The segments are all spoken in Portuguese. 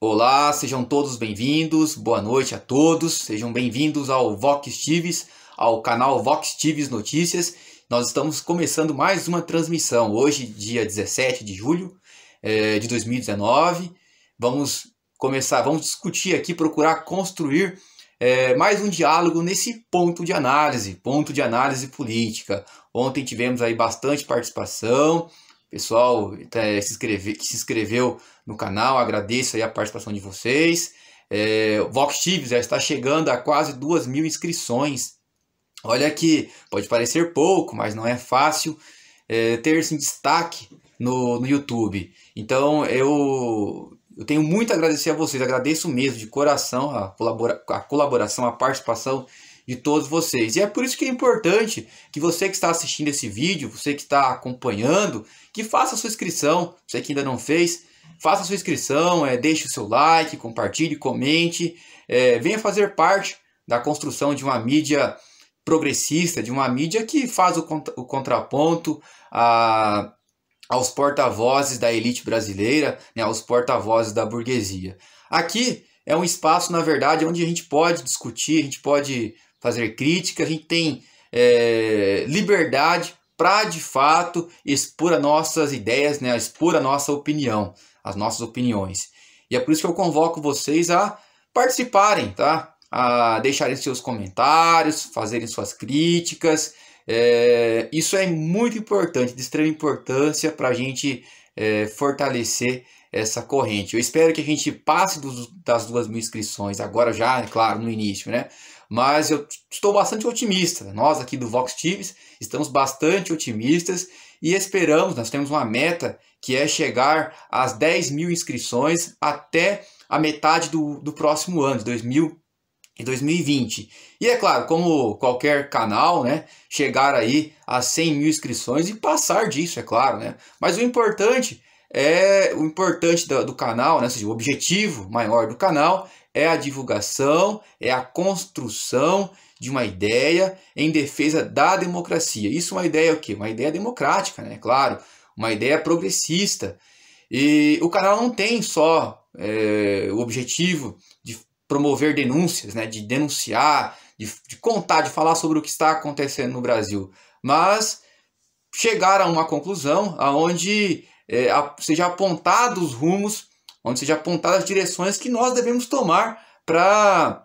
Olá, sejam todos bem-vindos, boa noite a todos, sejam bem-vindos ao Vox Tives, ao canal Vox Tives Notícias. Nós estamos começando mais uma transmissão, hoje dia 17 de julho de 2019. Vamos discutir aqui, procurar construir mais um diálogo nesse ponto de análise política. Ontem tivemos aí bastante participação. Pessoal que se inscreveu no canal, agradeço aí a participação de vocês. O Vox Tives já está chegando a quase 2.000 inscrições. Olha que pode parecer pouco, mas não é fácil ter esse destaque no YouTube. Então eu tenho muito a agradecer a vocês, agradeço mesmo de coração a colaboração, a participação de todos vocês. E é por isso que é importante que você que está assistindo esse vídeo, você que está acompanhando, que faça a sua inscrição. Você que ainda não fez, faça a sua inscrição, deixe o seu like, compartilhe, comente, venha fazer parte da construção de uma mídia progressista, de uma mídia que faz o contraponto aos porta-vozes da elite brasileira, né, aos porta-vozes da burguesia. Aqui é um espaço, na verdade, onde a gente pode discutir, a gente pode fazer crítica, a gente tem liberdade para, de fato, expor as nossas ideias, né, expor a nossa opinião, as nossas opiniões. E é por isso que eu convoco vocês a participarem, tá? A deixarem seus comentários, fazerem suas críticas. Isso é muito importante, de extrema importância para a gente fortalecer essa corrente. Eu espero que a gente passe das 2.000 inscrições, agora já, é claro, no início, né? Mas eu estou bastante otimista. Nós aqui do Vox Tives estamos bastante otimistas e esperamos, nós temos uma meta que é chegar às 10.000 inscrições até a metade do próximo ano, de 2020. E é claro, como qualquer canal, né, chegar aí a 100.000 inscrições e passar disso, é claro, né? Mas o importante do canal, né, ou seja, o objetivo maior do canal é a divulgação, é a construção de uma ideia em defesa da democracia. Isso é uma ideia o quê? Uma ideia democrática, né? Claro, uma ideia progressista. E o canal não tem só o objetivo de promover denúncias, né? De denunciar, de contar, de falar sobre o que está acontecendo no Brasil, mas chegar a uma conclusão onde seja apontados os rumos, onde seja apontadas as direções que nós devemos tomar para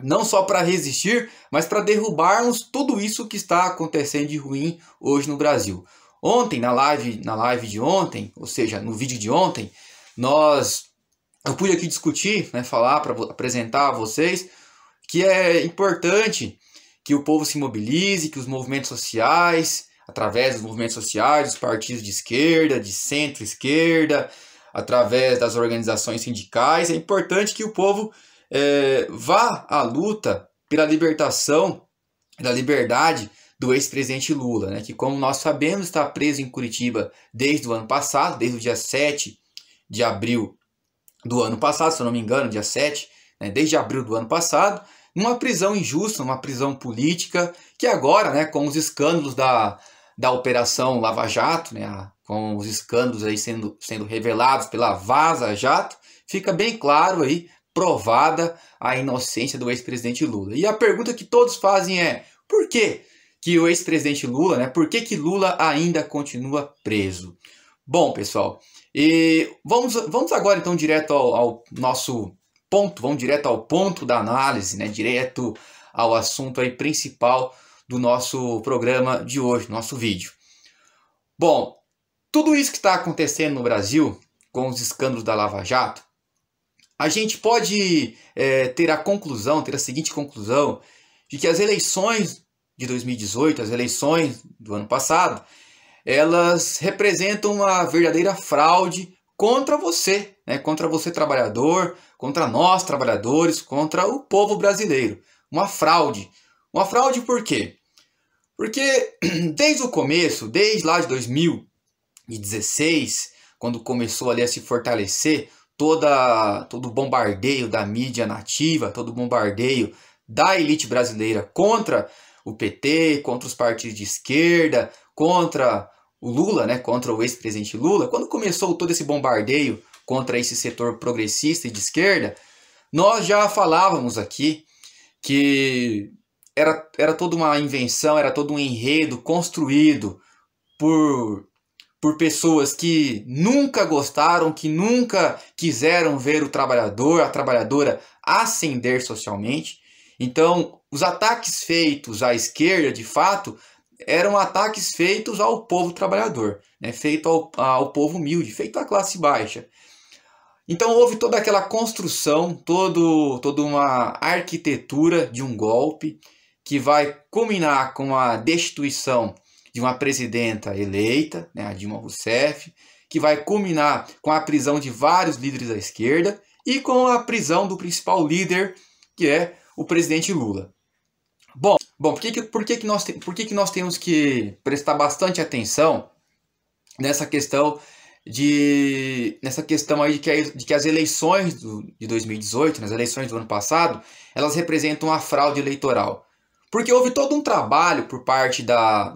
não só para resistir, mas para derrubarmos tudo isso que está acontecendo de ruim hoje no Brasil. Ontem, na live de ontem, ou seja, no vídeo de ontem, eu pude aqui discutir, né, falar, para apresentar a vocês que é importante que o povo se mobilize, que os movimentos sociais, através dos movimentos sociais, dos partidos de esquerda, de centro-esquerda, através das organizações sindicais, é importante que o povo vá à luta pela libertação, pela liberdade do ex-presidente Lula, né, que, como nós sabemos, está preso em Curitiba desde o ano passado, desde o dia 7 de abril do ano passado, se eu não me engano, dia 7, né, desde abril do ano passado, numa prisão injusta, uma prisão política, que agora, né, com os escândalos da Operação Lava Jato, né, com os escândalos aí sendo revelados pela Vaza Jato, fica bem claro aí, provada a inocência do ex-presidente Lula. E a pergunta que todos fazem é: por que o ex-presidente Lula, né, por que Lula ainda continua preso? Bom, pessoal, vamos agora então direto ao nosso ponto, vamos direto ao ponto da análise, né, direto ao assunto aí principal do nosso programa de hoje, nosso vídeo. Bom, tudo isso que está acontecendo no Brasil, com os escândalos da Lava Jato, a gente pode ter a seguinte conclusão, de que as eleições de 2018, as eleições do ano passado, elas representam uma verdadeira fraude contra você, né? Contra você trabalhador, contra nós trabalhadores, contra o povo brasileiro. Uma fraude. Uma fraude por quê? Porque desde o começo, desde lá de 2016, quando começou ali a se fortalecer todo o bombardeio da mídia nativa, todo o bombardeio da elite brasileira contra o PT, contra os partidos de esquerda, contra o Lula, né, contra o ex-presidente Lula, quando começou todo esse bombardeio contra esse setor progressista e de esquerda, nós já falávamos aqui que era toda uma invenção, era todo um enredo construído por pessoas que nunca gostaram, que nunca quiseram ver o trabalhador, a trabalhadora ascender socialmente. Então, os ataques feitos à esquerda, de fato, eram ataques feitos ao povo trabalhador, né? Feito ao povo humilde, feito à classe baixa. Então houve toda aquela construção, toda uma arquitetura de um golpe que vai culminar com a destituição de uma presidenta eleita, né, a Dilma Rousseff, que vai culminar com a prisão de vários líderes da esquerda e com a prisão do principal líder, que é o presidente Lula. Bom, por que nós temos que prestar bastante atenção nessa questão aí de que as eleições de 2018, nas eleições do ano passado, elas representam uma fraude eleitoral? Porque houve todo um trabalho por parte da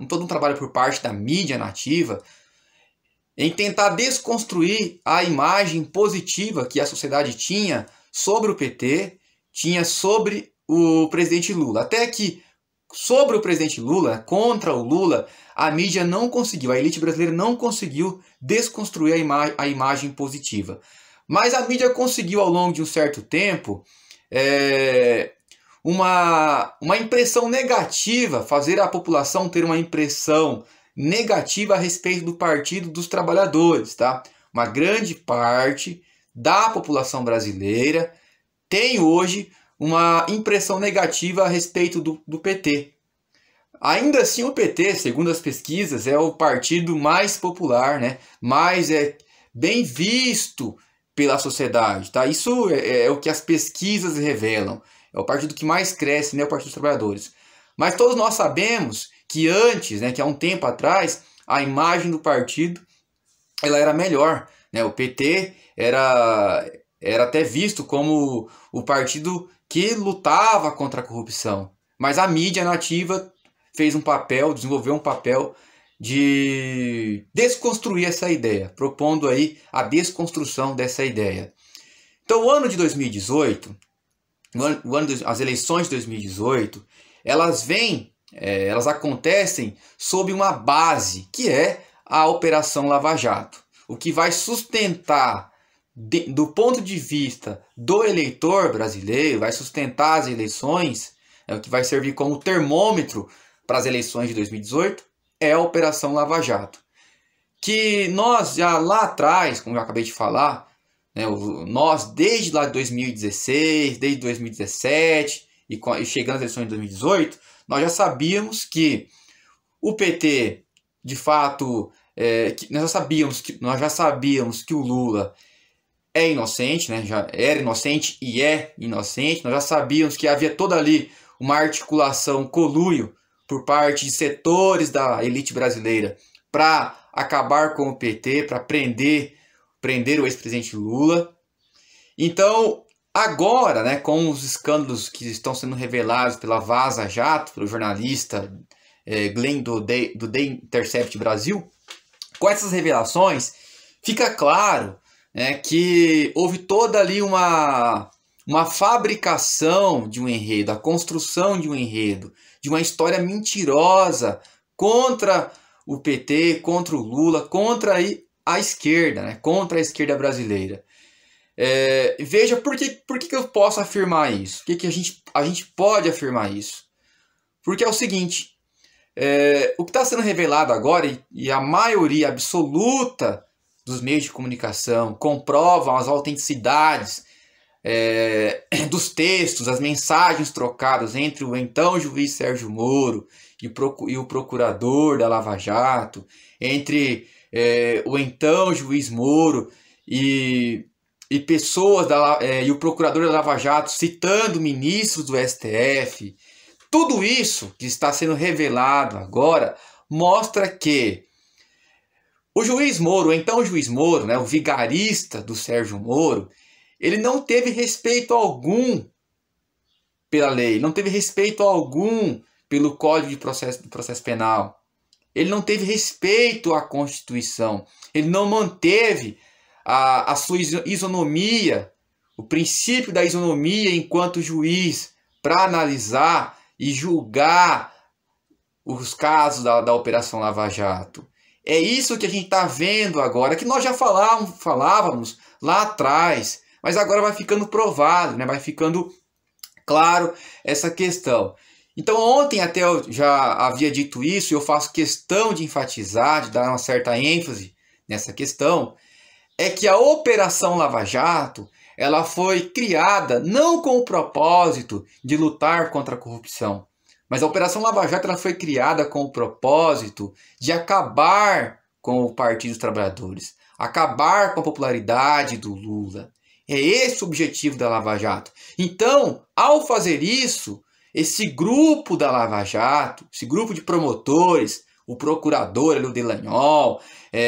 mídia nativa em tentar desconstruir a imagem positiva que a sociedade tinha sobre o PT, tinha sobre o presidente Lula. Até que sobre o presidente Lula, contra o Lula, a mídia não conseguiu, a elite brasileira não conseguiu desconstruir a imagem positiva. Mas a mídia conseguiu, ao longo de um certo tempo, uma impressão negativa, fazer a população ter uma impressão negativa a respeito do Partido dos Trabalhadores, tá? Uma grande parte da população brasileira tem hoje uma impressão negativa a respeito do PT. Ainda assim, o PT, segundo as pesquisas, é o partido mais popular, né? Mais bem visto pela sociedade, tá? Isso é o que as pesquisas revelam. É o partido que mais cresce, né? O Partido dos Trabalhadores. Mas todos nós sabemos que antes, né, que há um tempo atrás, a imagem do partido ela era melhor, né? O PT era até visto como o partido que lutava contra a corrupção. Mas a mídia nativa desenvolveu um papel de desconstruir essa ideia, propondo aí a desconstrução dessa ideia. Então, o ano de 2018, as eleições de 2018, elas acontecem sob uma base, que é a Operação Lava Jato. O que vai sustentar, do ponto de vista do eleitor brasileiro, vai sustentar as eleições, o que vai servir como termômetro para as eleições de 2018, é a Operação Lava Jato. Que nós já lá atrás, como eu acabei de falar, né, nós desde lá de 2016, desde 2017 e chegando às eleições de 2018, nós já sabíamos que o PT, de fato, nós já sabíamos que o Lula é inocente, né? Já era inocente e é inocente. Nós já sabíamos que havia toda ali uma articulação, conluio por parte de setores da elite brasileira para acabar com o PT, para prender o ex-presidente Lula. Então, agora, né, com os escândalos que estão sendo revelados pela Vaza Jato, pelo jornalista Glenn do The Intercept Brasil, com essas revelações, fica claro, né, que houve toda ali uma fabricação de um enredo, a construção de um enredo, de uma história mentirosa contra o PT, contra o Lula, contra a esquerda, né, contra a esquerda brasileira. Veja por que eu posso afirmar isso, por que a gente pode afirmar isso. Porque é o seguinte, o que está sendo revelado agora, e a maioria absoluta dos meios de comunicação comprovam as autenticidades dos textos, as mensagens trocadas entre o então juiz Sérgio Moro e o procurador da Lava Jato, entre o então juiz Moro e pessoas e o procurador da Lava Jato citando ministros do STF. Tudo isso que está sendo revelado agora mostra que o juiz Moro, então o juiz Moro, né, o vigarista do Sérgio Moro, ele não teve respeito algum pela lei, não teve respeito algum pelo Código de Processo Penal. Ele não teve respeito à Constituição. Ele não manteve a sua isonomia, o princípio da isonomia enquanto juiz, para analisar e julgar os casos da Operação Lava Jato. É isso que a gente está vendo agora, que nós já falávamos lá atrás, mas agora vai ficando provado, né? Vai ficando claro essa questão. Então ontem até eu já havia dito isso, e eu faço questão de enfatizar, de dar uma certa ênfase nessa questão, é que a Operação Lava Jato, ela foi criada não com o propósito de lutar contra a corrupção, mas a Operação Lava Jato ela foi criada com o propósito de acabar com o Partido dos Trabalhadores, acabar com a popularidade do Lula. É esse o objetivo da Lava Jato. Então, ao fazer isso, esse grupo da Lava Jato, esse grupo de promotores, o procurador, o Delanhol,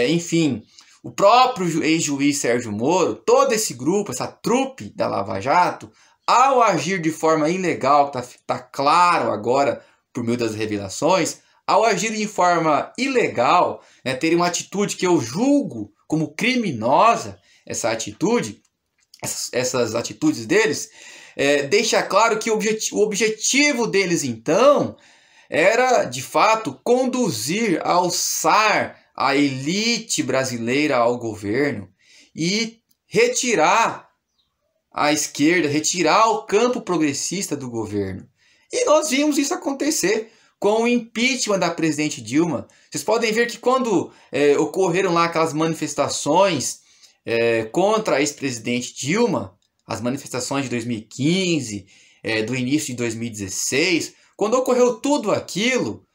enfim, o próprio ex-juiz Sérgio Moro, todo esse grupo, essa trupe da Lava Jato, ao agir de forma ilegal, tá claro agora por meio das revelações, ao agir de forma ilegal, né, ter uma atitude que eu julgo como criminosa, essas atitudes deles, deixa claro que o objetivo deles, então, era, de fato, conduzir, alçar a elite brasileira ao governo e retirar a esquerda, retirar o campo progressista do governo. E nós vimos isso acontecer com o impeachment da presidente Dilma. Vocês podem ver que quando ocorreram lá aquelas manifestações contra a ex-presidente Dilma, as manifestações de 2015, do início de 2016, quando ocorreu tudo aquilo,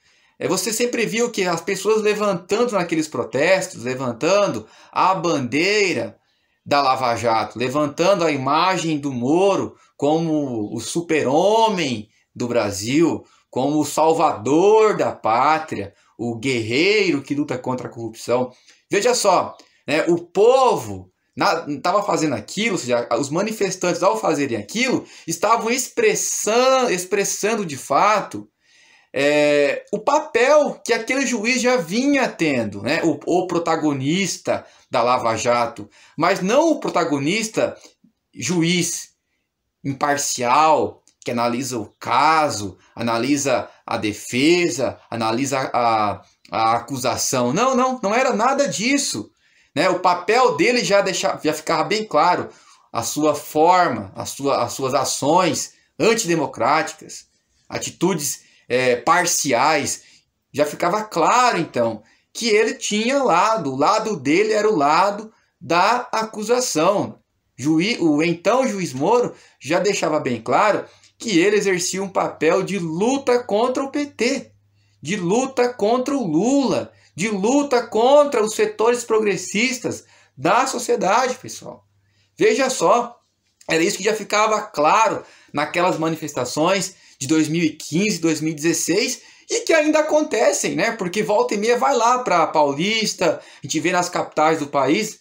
você sempre viu que as pessoas levantando naqueles protestos, levantando a bandeira da Lava Jato, levantando a imagem do Moro como o super-homem do Brasil, como o salvador da pátria, o guerreiro que luta contra a corrupção. Veja só, né, o povo estava fazendo aquilo, ou seja, os manifestantes, ao fazerem aquilo, estavam expressando de fato o papel que aquele juiz já vinha tendo, né? O protagonista da Lava Jato, mas não o protagonista juiz imparcial, que analisa o caso, analisa a defesa, analisa a acusação. Não era nada disso. Né? O papel dele já ficava bem claro, a sua forma, as suas ações antidemocráticas, atitudes parciais, já ficava claro então que ele tinha lado, o lado dele era o lado da acusação. O então juiz Moro já deixava bem claro que ele exercia um papel de luta contra o PT, de luta contra o Lula, de luta contra os setores progressistas da sociedade, pessoal. Veja só, era isso que já ficava claro naquelas manifestações de 2015, 2016 e que ainda acontecem, né? Porque volta e meia vai lá para Paulista, a gente vê nas capitais do país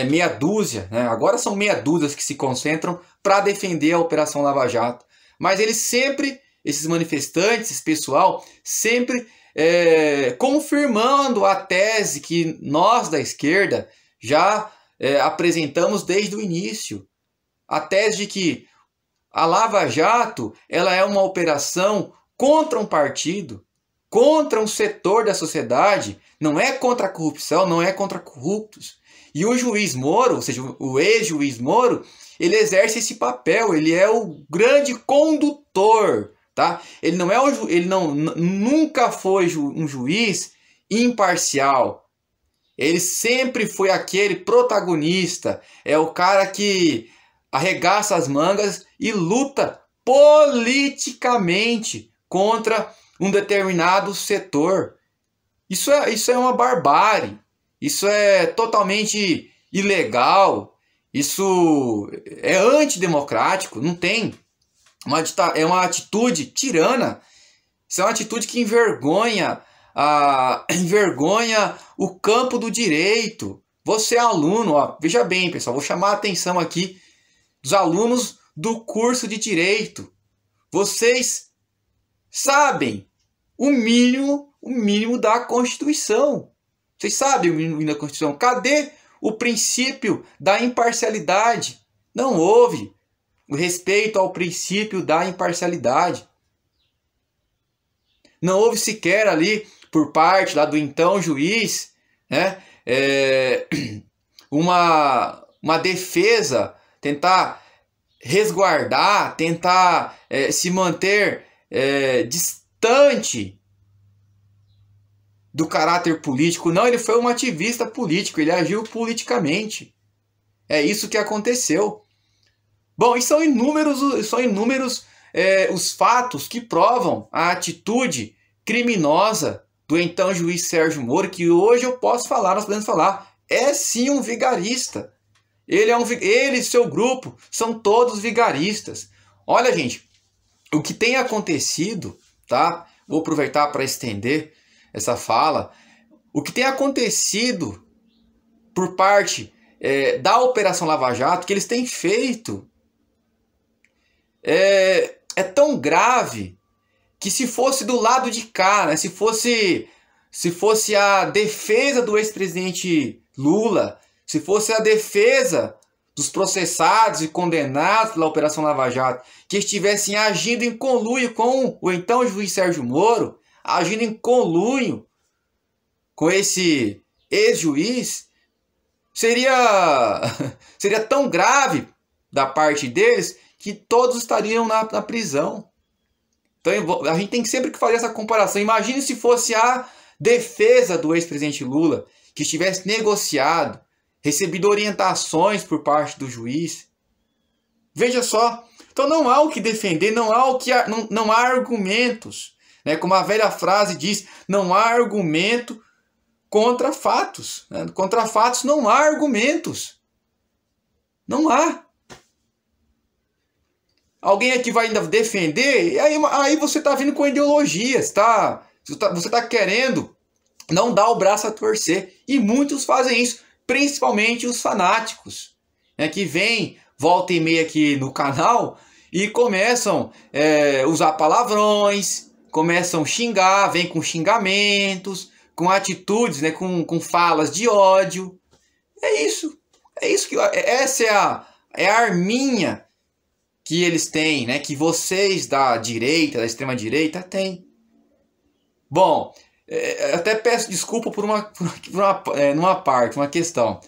meia dúzia, né? Agora são meia dúzias que se concentram para defender a Operação Lava Jato. Mas eles sempre, esses manifestantes, esse pessoal, sempre confirmando a tese que nós da esquerda já apresentamos desde o início. A tese de que a Lava Jato ela é uma operação contra um partido, contra um setor da sociedade, não é contra a corrupção, não é contra corruptos. E o juiz Moro, ou seja, o ex-juiz Moro, ele exerce esse papel, ele é o grande condutor, tá? Ele nunca foi um juiz imparcial. Ele sempre foi aquele protagonista, é o cara que arregaça as mangas e luta politicamente contra um determinado setor. Isso é uma barbárie. Isso é totalmente ilegal. Isso é antidemocrático. Não tem. É uma atitude tirana. Isso é uma atitude que envergonha o campo do direito. Você é aluno, ó, veja bem, pessoal, vou chamar a atenção aqui dos alunos do curso de Direito. Vocês sabem o mínimo da Constituição. Vocês sabem o mínimo da Constituição. Cadê o princípio da imparcialidade. Não houve o respeito ao princípio da imparcialidade. Não houve sequer ali, por parte lá do então juiz, né, uma defesa, tentar resguardar, tentar se manter distante do caráter político. Não, ele foi um ativista político, ele agiu politicamente. É isso que aconteceu. Bom, e são inúmeros os fatos que provam a atitude criminosa do então juiz Sérgio Moro, que hoje nós podemos falar, é sim um vigarista. Ele e seu grupo são todos vigaristas. Olha, gente, o que tem acontecido, tá? Vou aproveitar para estender essa fala. O que tem acontecido por parte da Operação Lava Jato, que eles têm feito, é tão grave que, se fosse do lado de cá, né, se fosse a defesa do ex-presidente Lula, se fosse a defesa dos processados e condenados pela Operação Lava Jato, que estivessem agindo em conluio com o então juiz Sérgio Moro, agindo em conluio com esse ex-juiz, seria tão grave da parte deles que todos estariam na prisão. Então a gente tem sempre que fazer essa comparação. Imagine se fosse a defesa do ex-presidente Lula, que estivesse negociado, recebido orientações por parte do juiz. Veja só. Então não há o que defender, não há argumentos. Né? Como a velha frase diz, não há argumento contra fatos. Né? Contra fatos não há argumentos. Não há. Alguém aqui vai ainda defender, e aí você está vindo com ideologias, tá? Você está querendo não dar o braço a torcer. E muitos fazem isso, principalmente os fanáticos, né, que vêm, volta e meia aqui no canal e começam a usar palavrões, começam a xingar, vêm com xingamentos, com atitudes, né, com falas de ódio. É isso. Essa é a arminha que eles têm, né, que vocês da direita, da extrema direita, têm. Bom, até peço desculpa por uma questão.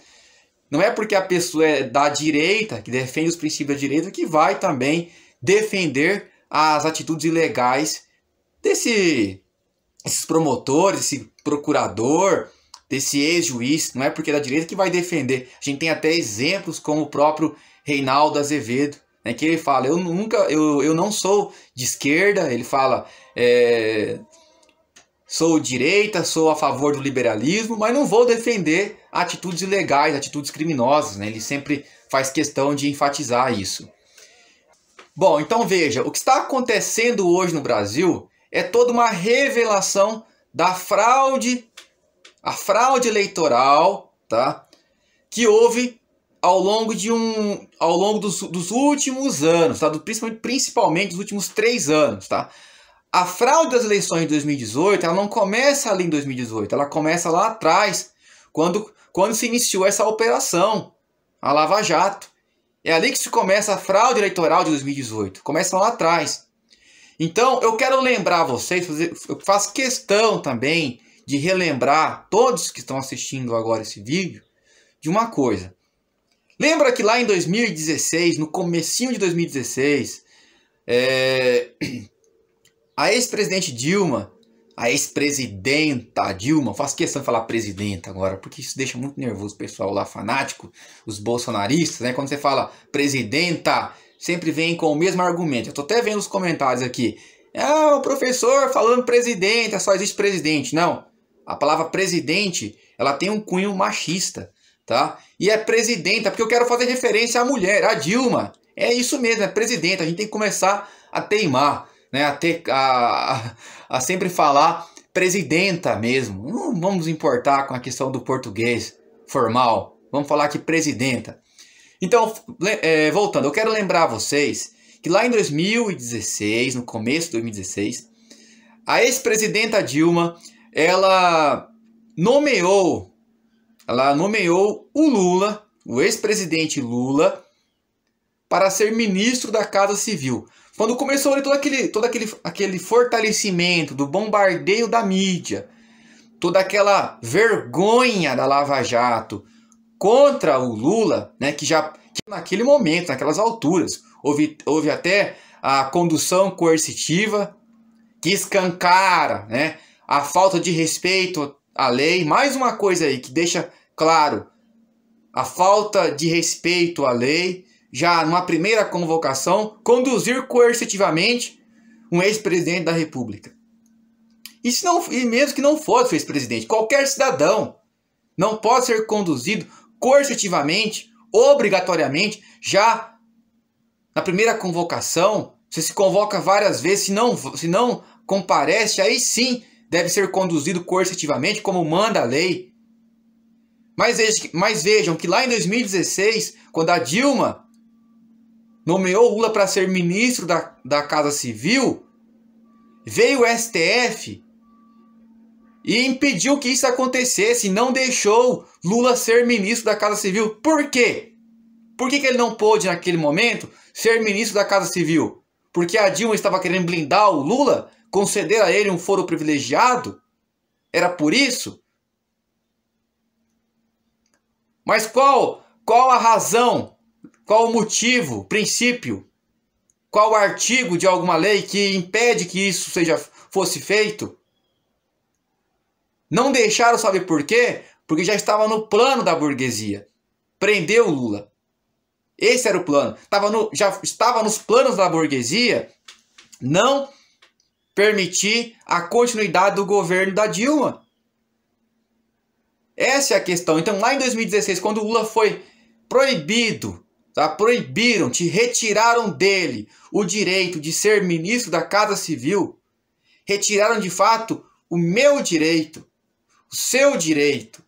Não é porque a pessoa é da direita, que defende os princípios da direita, que vai também defender as atitudes ilegais desses promotores, desse procurador, desse ex-juiz. Não é porque é da direita que vai defender. A gente tem até exemplos como o próprio Reinaldo Azevedo, né, que ele fala, eu não sou de esquerda, ele fala, sou direita, sou a favor do liberalismo, mas não vou defender atitudes ilegais, atitudes criminosas, né? Ele sempre faz questão de enfatizar isso. Bom, então veja, o que está acontecendo hoje no Brasil é toda uma revelação da fraude, a fraude eleitoral, tá? Que houve ao longo dos últimos anos, tá? Principalmente dos últimos 3 anos, tá? A fraude das eleições de 2018, ela não começa ali em 2018, ela começa lá atrás, quando se iniciou essa operação, a Lava Jato. É ali que se começa a fraude eleitoral de 2018, começa lá atrás. Então, eu quero lembrar vocês, eu faço questão também de relembrar todos que estão assistindo agora esse vídeo, de uma coisa. Lembra que lá em 2016, no comecinho de 2016, a ex-presidente Dilma, a ex-presidenta Dilma, faço questão de falar presidenta agora, porque isso deixa muito nervoso o pessoal lá fanático, os bolsonaristas, né? Quando você fala presidenta, sempre vem com o mesmo argumento. Eu tô até vendo os comentários aqui. O professor falando presidenta, só existe presidente. Não, a palavra presidente, ela tem um cunho machista, tá? E é presidenta, porque eu quero fazer referência à mulher, à Dilma. É isso mesmo, é presidenta. A gente tem que começar a teimar, né, a sempre falar presidenta mesmo. Não vamos importar com a questão do português formal. Vamos falar aqui presidenta. Então, voltando, eu quero lembrar a vocês que lá em 2016, no começo de 2016, a ex-presidenta Dilma, ela nomeou ela nomeou o Lula, o ex-presidente Lula, para ser ministro da Casa Civil. Quando começou todo aquele fortalecimento do bombardeio da mídia, toda aquela vergonha da Lava Jato contra o Lula, né, que naquele momento, naquelas alturas, houve até a condução coercitiva, que escancara, né, a falta de respeito à lei. Mais uma coisa aí que deixa claro a falta de respeito à lei, já numa primeira convocação, conduzir coercitivamente um ex-presidente da República. E mesmo que não fosse o ex-presidente, qualquer cidadão não pode ser conduzido coercitivamente, obrigatoriamente, já na primeira convocação. Você se convoca várias vezes, se não comparece, aí sim deve ser conduzido coercitivamente, como manda a lei. Mas vejam que lá em 2016, quando a Dilma nomeou o Lula para ser ministro da Casa Civil, veio o STF e impediu que isso acontecesse, não deixou Lula ser ministro da Casa Civil. Por quê? Por que ele não pôde, naquele momento, ser ministro da Casa Civil? Porque a Dilma estava querendo blindar o Lula, conceder a ele um foro privilegiado? Era por isso? Mas qual a razão, qual o motivo, princípio, qual o artigo de alguma lei que impede que isso fosse feito? Não deixaram, sabe por quê? Porque já estava no plano da burguesia. Prendeu o Lula. Esse era o plano. Já estava nos planos da burguesia não permitir a continuidade do governo da Dilma. Essa é a questão. Então, lá em 2016, quando o Lula foi proibido, tá? Proibiram, retiraram dele o direito de ser ministro da Casa Civil, retiraram de fato o meu direito, o seu direito.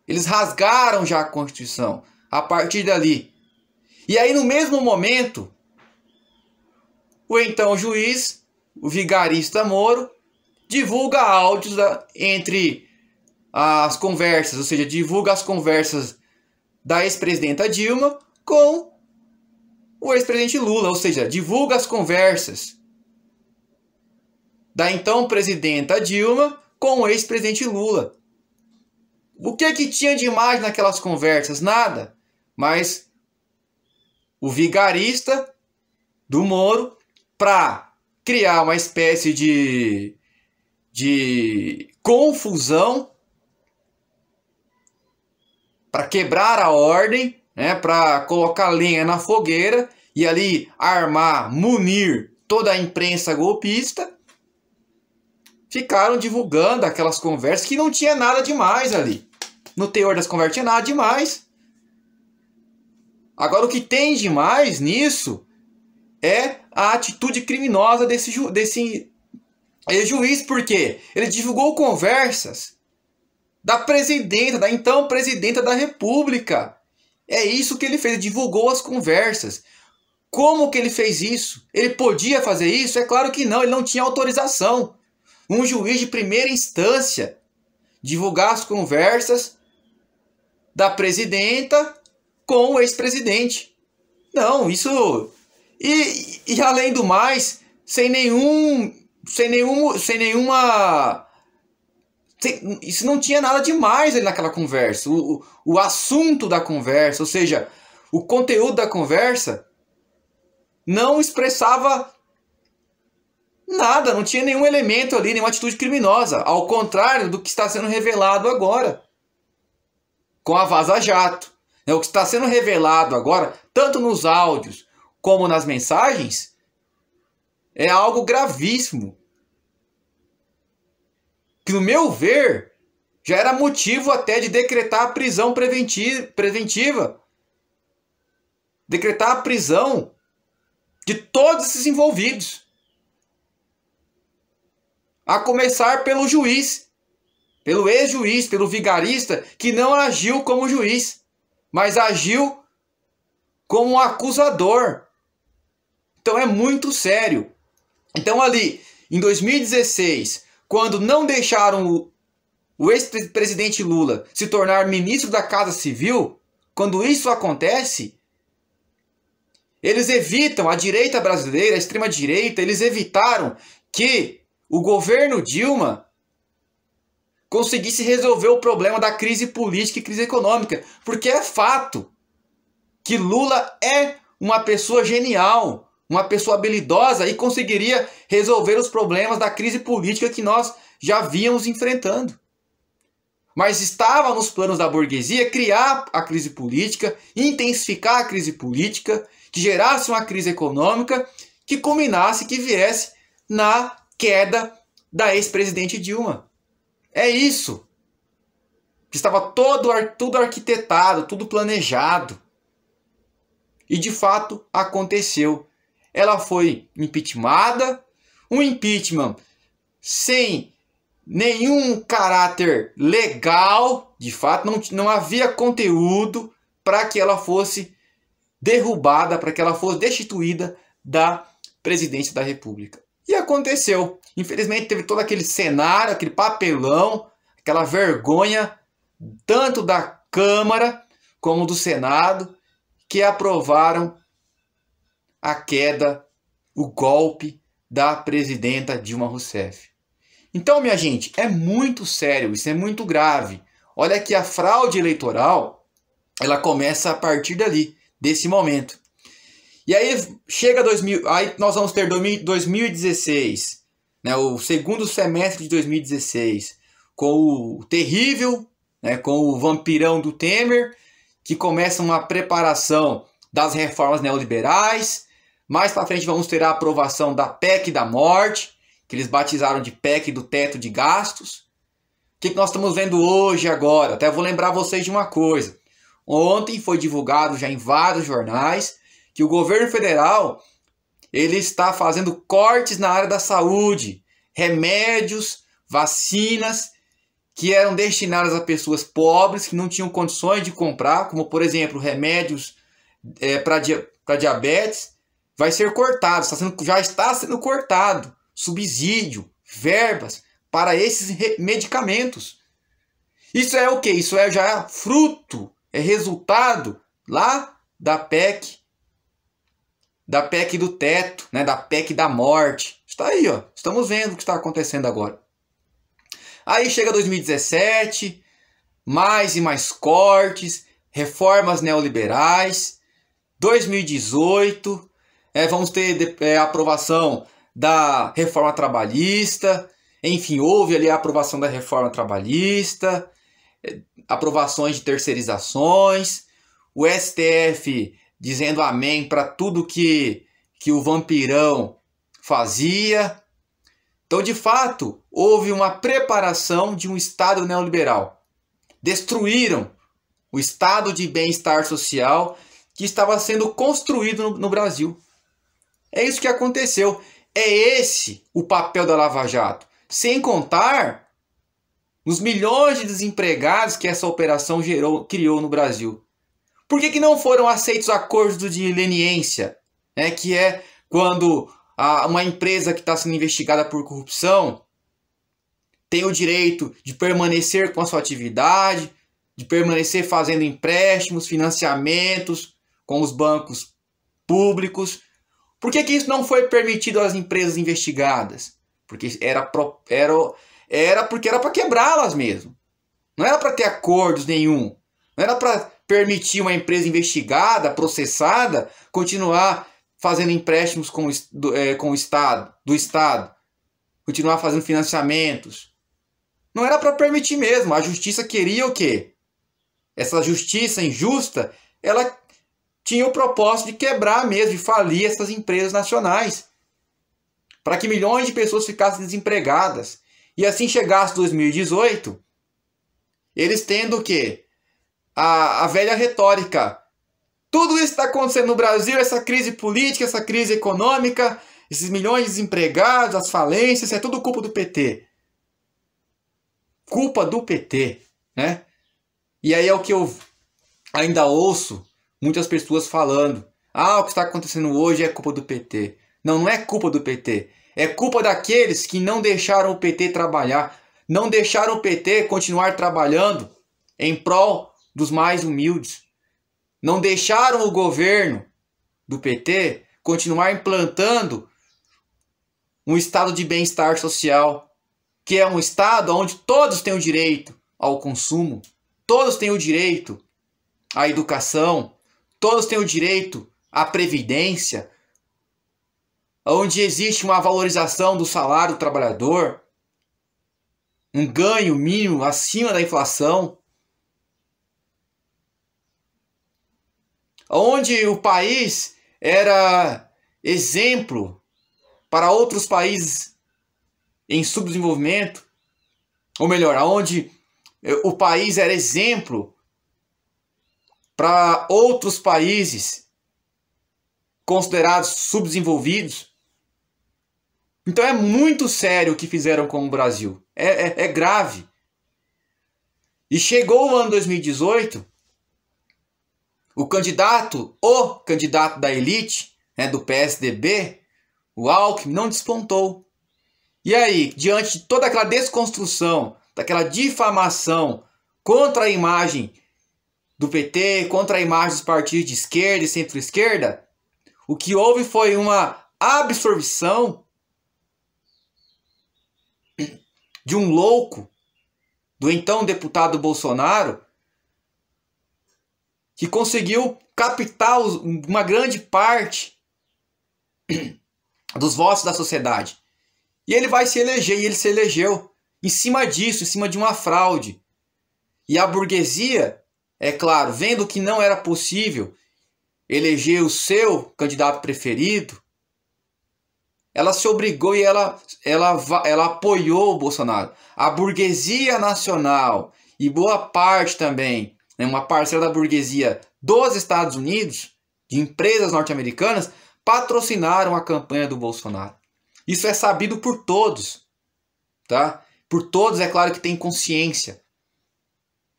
Eles rasgaram já a Constituição a partir dali. E aí, no mesmo momento, o então juiz, o vigarista Moro, divulga áudios entre as conversas, ou seja, divulga as conversas da ex-presidenta Dilma com o ex-presidente Lula, ou seja, divulga as conversas da então presidenta Dilma com o ex-presidente Lula. O que tinha de mais naquelas conversas? Nada. Mas o vigarista do Moro, para criar uma espécie de confusão, para quebrar a ordem, né, para colocar lenha na fogueira e ali munir toda a imprensa golpista, ficaram divulgando aquelas conversas que não tinha nada demais ali. No teor das conversas tinha nada demais. Agora, o que tem demais nisso é a atitude criminosa desse juiz, porque ele divulgou conversas da então presidenta da República. É isso que ele fez, ele divulgou as conversas. Como que ele fez isso? Ele podia fazer isso? É claro que não, ele não tinha autorização. Um juiz de primeira instância divulgar as conversas da presidenta com o ex-presidente. Não, isso... E além do mais, isso não tinha nada demais ali naquela conversa. O assunto da conversa, ou seja, o conteúdo da conversa, não expressava nada, não tinha nenhum elemento ali, nenhuma atitude criminosa. Ao contrário do que está sendo revelado agora com a Vaza Jato. O que está sendo revelado agora, tanto nos áudios como nas mensagens, é algo gravíssimo. Que, no meu ver, já era motivo até de decretar a prisão preventiva. Decretar a prisão de todos esses envolvidos. A começar pelo juiz, pelo ex-juiz, pelo vigarista, que não agiu como juiz, mas agiu como um acusador. Então é muito sério. Então ali, em 2016, quando não deixaram o ex-presidente Lula se tornar ministro da Casa Civil, quando isso acontece, eles evitam, a direita brasileira, a extrema-direita, eles evitaram que o governo Dilma conseguisse resolver o problema da crise política e crise econômica. Porque é fato que Lula é uma pessoa genial, uma pessoa habilidosa e conseguiria resolver os problemas da crise política que nós já víamos enfrentando. Mas estava nos planos da burguesia criar a crise política, intensificar a crise política, que gerasse uma crise econômica, que culminasse, que viesse na queda da ex-presidente Dilma. É isso. Estava tudo arquitetado, tudo planejado. E de fato aconteceu. Ela foi impeachmentada, um impeachment sem nenhum caráter legal, de fato, não havia conteúdo para que ela fosse derrubada, para que ela fosse destituída da presidência da República. E aconteceu. Infelizmente teve todo aquele cenário, aquele papelão, aquela vergonha, tanto da Câmara como do Senado, que aprovaram a queda, o golpe da presidenta Dilma Rousseff. Então, minha gente, é muito sério, isso é muito grave. Olha que a fraude eleitoral, ela começa a partir dali, desse momento. E aí chega aí nós vamos ter 2016, né, o segundo semestre de 2016, com o terrível, né, com o vampirão do Temer, que começa uma preparação das reformas neoliberais. Mais para frente vamos ter a aprovação da PEC da morte, que eles batizaram de PEC do teto de gastos. O que nós estamos vendo hoje, agora? Até vou lembrar vocês de uma coisa. Ontem foi divulgado já em vários jornais que o governo federal ele está fazendo cortes na área da saúde. Remédios, vacinas que eram destinadas a pessoas pobres que não tinham condições de comprar, como por exemplo remédios para diabetes, vai ser cortado, já está sendo cortado. Subsídio, verbas para esses medicamentos. Isso é o quê? Isso já é fruto, é resultado lá da PEC do teto, né? Da PEC da morte. Está aí, ó. Estamos vendo o que está acontecendo agora. Aí chega 2017, mais e mais cortes, reformas neoliberais. 2018, vamos ter a aprovação da reforma trabalhista, enfim, houve ali a aprovação da reforma trabalhista, aprovações de terceirizações, o STF dizendo amém para tudo que o vampirão fazia. Então, de fato, houve uma preparação de um Estado neoliberal. Destruíram o estado de bem-estar social que estava sendo construído no Brasil. É isso que aconteceu. É esse o papel da Lava Jato. Sem contar os milhões de desempregados que essa operação criou no Brasil. Por que não foram aceitos acordos de leniência? Que é quando uma empresa que está sendo investigada por corrupção tem o direito de permanecer com a sua atividade, de permanecer fazendo empréstimos, financiamentos com os bancos públicos. Por que isso não foi permitido às empresas investigadas? Porque era para quebrá-las mesmo. Não era para ter acordos nenhum. Não era para permitir uma empresa investigada, processada, continuar fazendo empréstimos com o Estado, do Estado. Continuar fazendo financiamentos. Não era para permitir mesmo. A justiça queria o quê? Essa justiça injusta, ela tinha o propósito de quebrar mesmo, de falir essas empresas nacionais, para que milhões de pessoas ficassem desempregadas. E assim chegasse 2018, eles tendo o quê? A velha retórica. Tudo isso está acontecendo no Brasil, essa crise política, essa crise econômica, esses milhões de desempregados, as falências, é tudo culpa do PT. Culpa do PT, né? E aí é o que eu ainda ouço muitas pessoas falando. O que está acontecendo hoje é culpa do PT. Não é culpa do PT. É culpa daqueles que não deixaram o PT trabalhar. não deixaram o PT continuar trabalhando em prol dos mais humildes. Não deixaram o governo do PT continuar implantando um estado de bem-estar social, que é um estado onde todos têm o direito ao consumo, todos têm o direito à educação, todos têm o direito à previdência, onde existe uma valorização do salário do trabalhador, um ganho mínimo acima da inflação, onde o país era exemplo para outros países em subdesenvolvimento, ou melhor, onde o país era exemplo para outros países considerados subdesenvolvidos. Então é muito sério o que fizeram com o Brasil. É grave. E chegou o ano 2018, o candidato da elite, né, do PSDB, o Alckmin, não despontou. E aí, diante de toda aquela desconstrução, daquela difamação contra a imagem do PT, contra a imagem dos partidos de esquerda e centro-esquerda, o que houve foi uma absorção de um louco, do então deputado Bolsonaro, que conseguiu captar uma grande parte dos votos da sociedade. E ele vai se eleger, e ele se elegeu em cima disso, em cima de uma fraude. E a burguesia, é claro, vendo que não era possível eleger o seu candidato preferido, ela se obrigou e ela apoiou o Bolsonaro. A burguesia nacional e boa parte também, né, uma parcela da burguesia dos Estados Unidos, de empresas norte-americanas, patrocinaram a campanha do Bolsonaro. Isso é sabido por todos, tá? Por todos, é claro que tem consciência.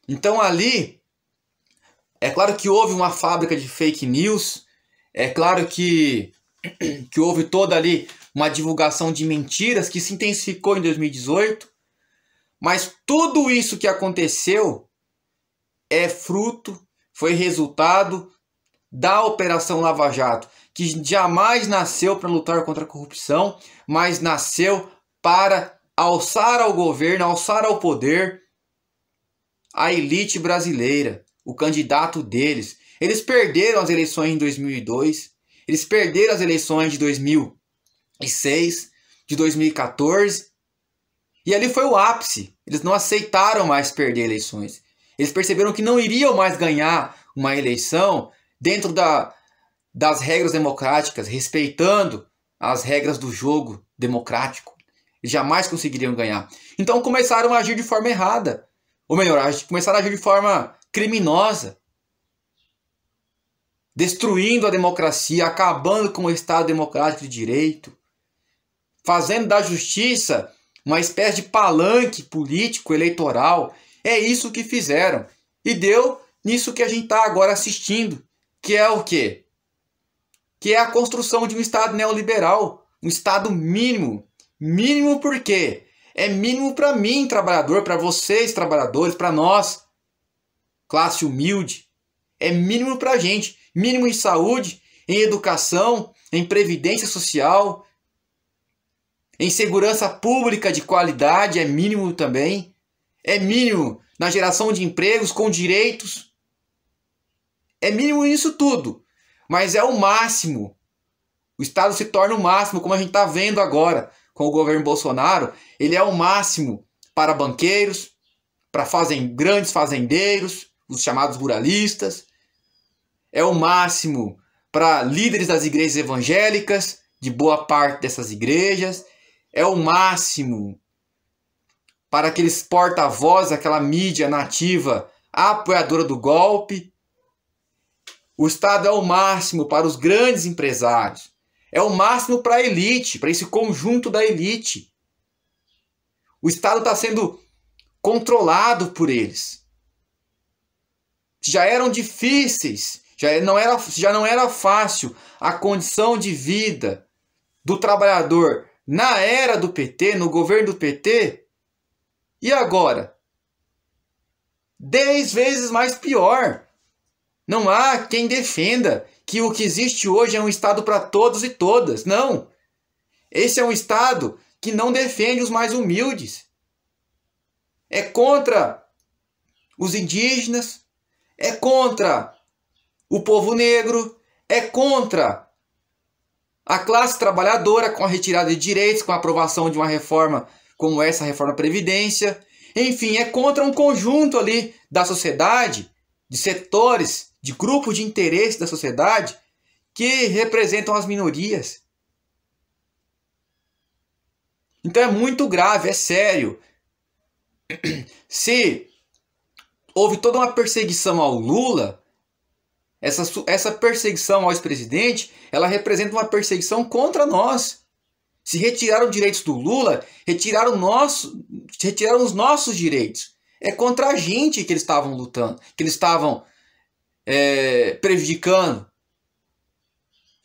Então ali, é claro que houve uma fábrica de fake news, é claro que houve toda ali uma divulgação de mentiras que se intensificou em 2018, mas tudo isso que aconteceu é fruto, foi resultado da Operação Lava Jato, que jamais nasceu para lutar contra a corrupção, mas nasceu para alçar ao governo, alçar ao poder a elite brasileira, o candidato deles. Eles perderam as eleições em 2002, eles perderam as eleições de 2006, de 2014, e ali foi o ápice. Eles não aceitaram mais perder eleições. Eles perceberam que não iriam mais ganhar uma eleição dentro das regras democráticas, respeitando as regras do jogo democrático. Eles jamais conseguiriam ganhar. Então começaram a agir de forma errada. Ou melhor, começaram a agir de forma criminosa. Destruindo a democracia, acabando com o Estado democrático de direito. Fazendo da justiça uma espécie de palanque político, eleitoral. É isso que fizeram. E deu nisso que a gente está agora assistindo. Que é o quê? Que é a construção de um Estado neoliberal. Um Estado mínimo. Mínimo por quê? É mínimo para mim, trabalhador, para vocês, trabalhadores, para nós, classe humilde. É mínimo para a gente. Mínimo em saúde, em educação, em previdência social, em segurança pública de qualidade, é mínimo também. É mínimo na geração de empregos com direitos. É mínimo nisso tudo. Mas é o máximo. O Estado se torna o máximo, como a gente está vendo agora com o governo Bolsonaro. Ele é o máximo para banqueiros, para grandes fazendeiros, os chamados ruralistas. É o máximo para líderes das igrejas evangélicas, de boa parte dessas igrejas. É o máximo para aqueles porta-vozes, aquela mídia nativa apoiadora do golpe. O Estado é o máximo para os grandes empresários. É o máximo para a elite, para esse conjunto da elite. O Estado está sendo controlado por eles. Já eram difíceis, já não era fácil a condição de vida do trabalhador na era do PT, no governo do PT. E agora? 10 vezes mais pior. Não há quem defenda que o que existe hoje é um Estado para todos e todas. Não. Esse é um Estado que não defende os mais humildes. É contra os indígenas, é contra o povo negro, é contra a classe trabalhadora com a retirada de direitos, com a aprovação de uma reforma como essa, a reforma da Previdência. Enfim, é contra um conjunto ali da sociedade, de setores, de grupos de interesse da sociedade que representam as minorias. Então é muito grave, é sério. Se houve toda uma perseguição ao Lula, essa perseguição ao ex-presidente, ela representa uma perseguição contra nós. Se retiraram direitos do Lula, retiraram os nossos direitos. É contra a gente que eles estavam lutando, que eles estavam prejudicando.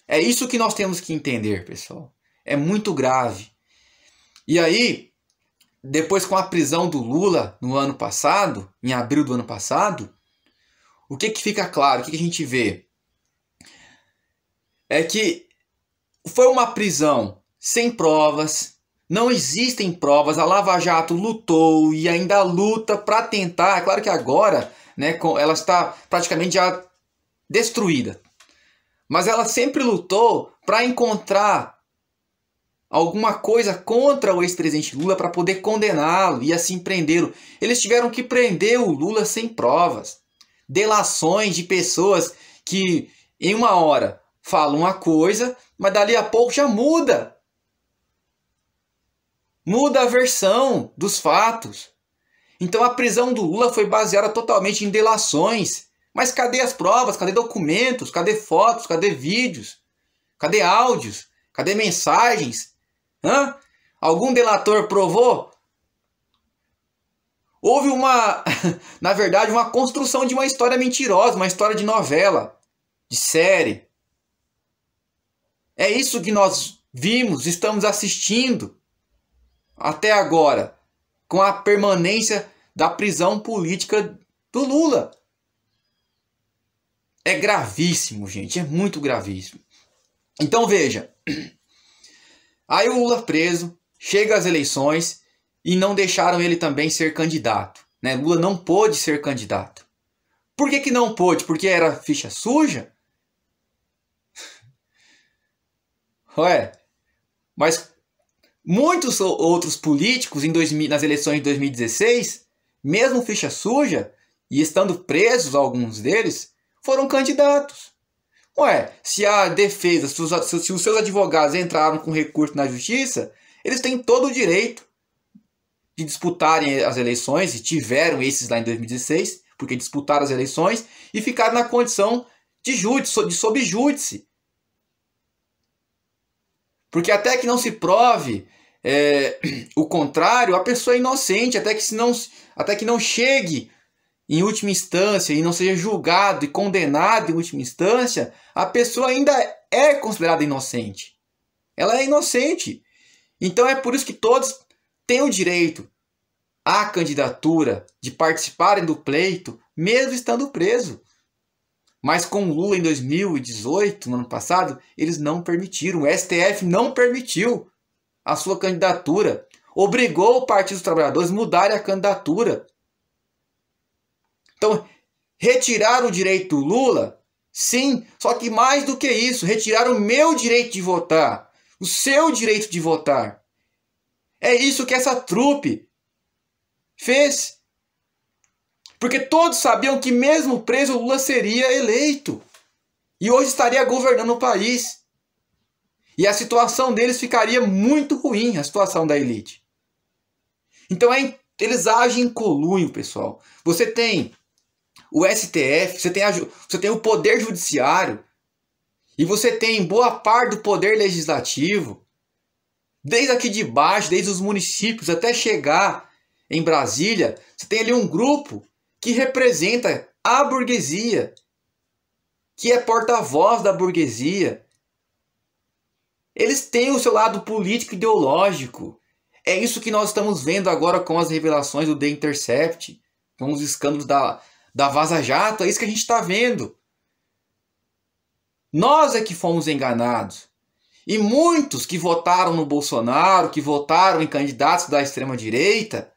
É isso que nós temos que entender, pessoal. É muito grave. E aí, depois com a prisão do Lula no ano passado, em abril do ano passado, o que fica claro, o que a gente vê? É que foi uma prisão sem provas, não existem provas, a Lava Jato lutou e ainda luta para tentar, é claro que agora, né, ela está praticamente já destruída, mas ela sempre lutou para encontrar alguma coisa contra o ex-presidente Lula para poder condená-lo e assim prendê-lo. Eles tiveram que prender o Lula sem provas. Delações de pessoas que em uma hora falam uma coisa, mas dali a pouco já muda. Muda a versão dos fatos. Então a prisão do Lula foi baseada totalmente em delações. Mas cadê as provas? Cadê documentos? Cadê fotos? Cadê vídeos? Cadê áudios? Cadê mensagens? Hã? Algum delator provou? Houve na verdade, uma construção de uma história mentirosa, uma história de novela, de série. É isso que nós vimos, estamos assistindo até agora, com a permanência da prisão política do Lula. É gravíssimo, gente, é muito gravíssimo. Então veja, aí o Lula preso, chega às eleições e não deixaram ele também ser candidato. Né? Lula não pôde ser candidato. Por que não pôde? Porque era ficha suja? Ué, mas muitos outros políticos nas eleições de 2016, mesmo ficha suja, e estando presos alguns deles, foram candidatos. Ué, se a defesa, se os seus advogados entraram com recurso na justiça, eles têm todo o direito de disputarem as eleições, e tiveram esses lá em 2016, porque disputaram as eleições e ficaram na condição de sob júdice. Porque até que não se prove o contrário, a pessoa é inocente, até que não chegue em última instância e não seja julgado e condenado em última instância, a pessoa ainda é considerada inocente. Ela é inocente. Então é por isso que todos têm o direito à candidatura, de participarem do pleito, mesmo estando preso. Mas com o Lula em 2018, no ano passado, eles não permitiram. O STF não permitiu a sua candidatura. Obrigou o Partido dos Trabalhadores a mudarem a candidatura. Então, retiraram o direito do Lula? Sim, só que mais do que isso, retiraram o meu direito de votar, o seu direito de votar. É isso que essa trupe fez. Porque todos sabiam que mesmo preso o Lula seria eleito. E hoje estaria governando o país. E a situação deles ficaria muito ruim, a situação da elite. Então eles agem em conluio, pessoal. Você tem o STF, você tem o Poder Judiciário, e você tem boa parte do Poder Legislativo, desde aqui de baixo, desde os municípios, até chegar em Brasília, você tem ali um grupo que representa a burguesia, que é porta-voz da burguesia. Eles têm o seu lado político e ideológico. É isso que nós estamos vendo agora com as revelações do The Intercept, com os escândalos da Vaza Jato. É isso que a gente está vendo. Nós é que fomos enganados. E muitos que votaram no Bolsonaro, que votaram em candidatos da extrema-direita,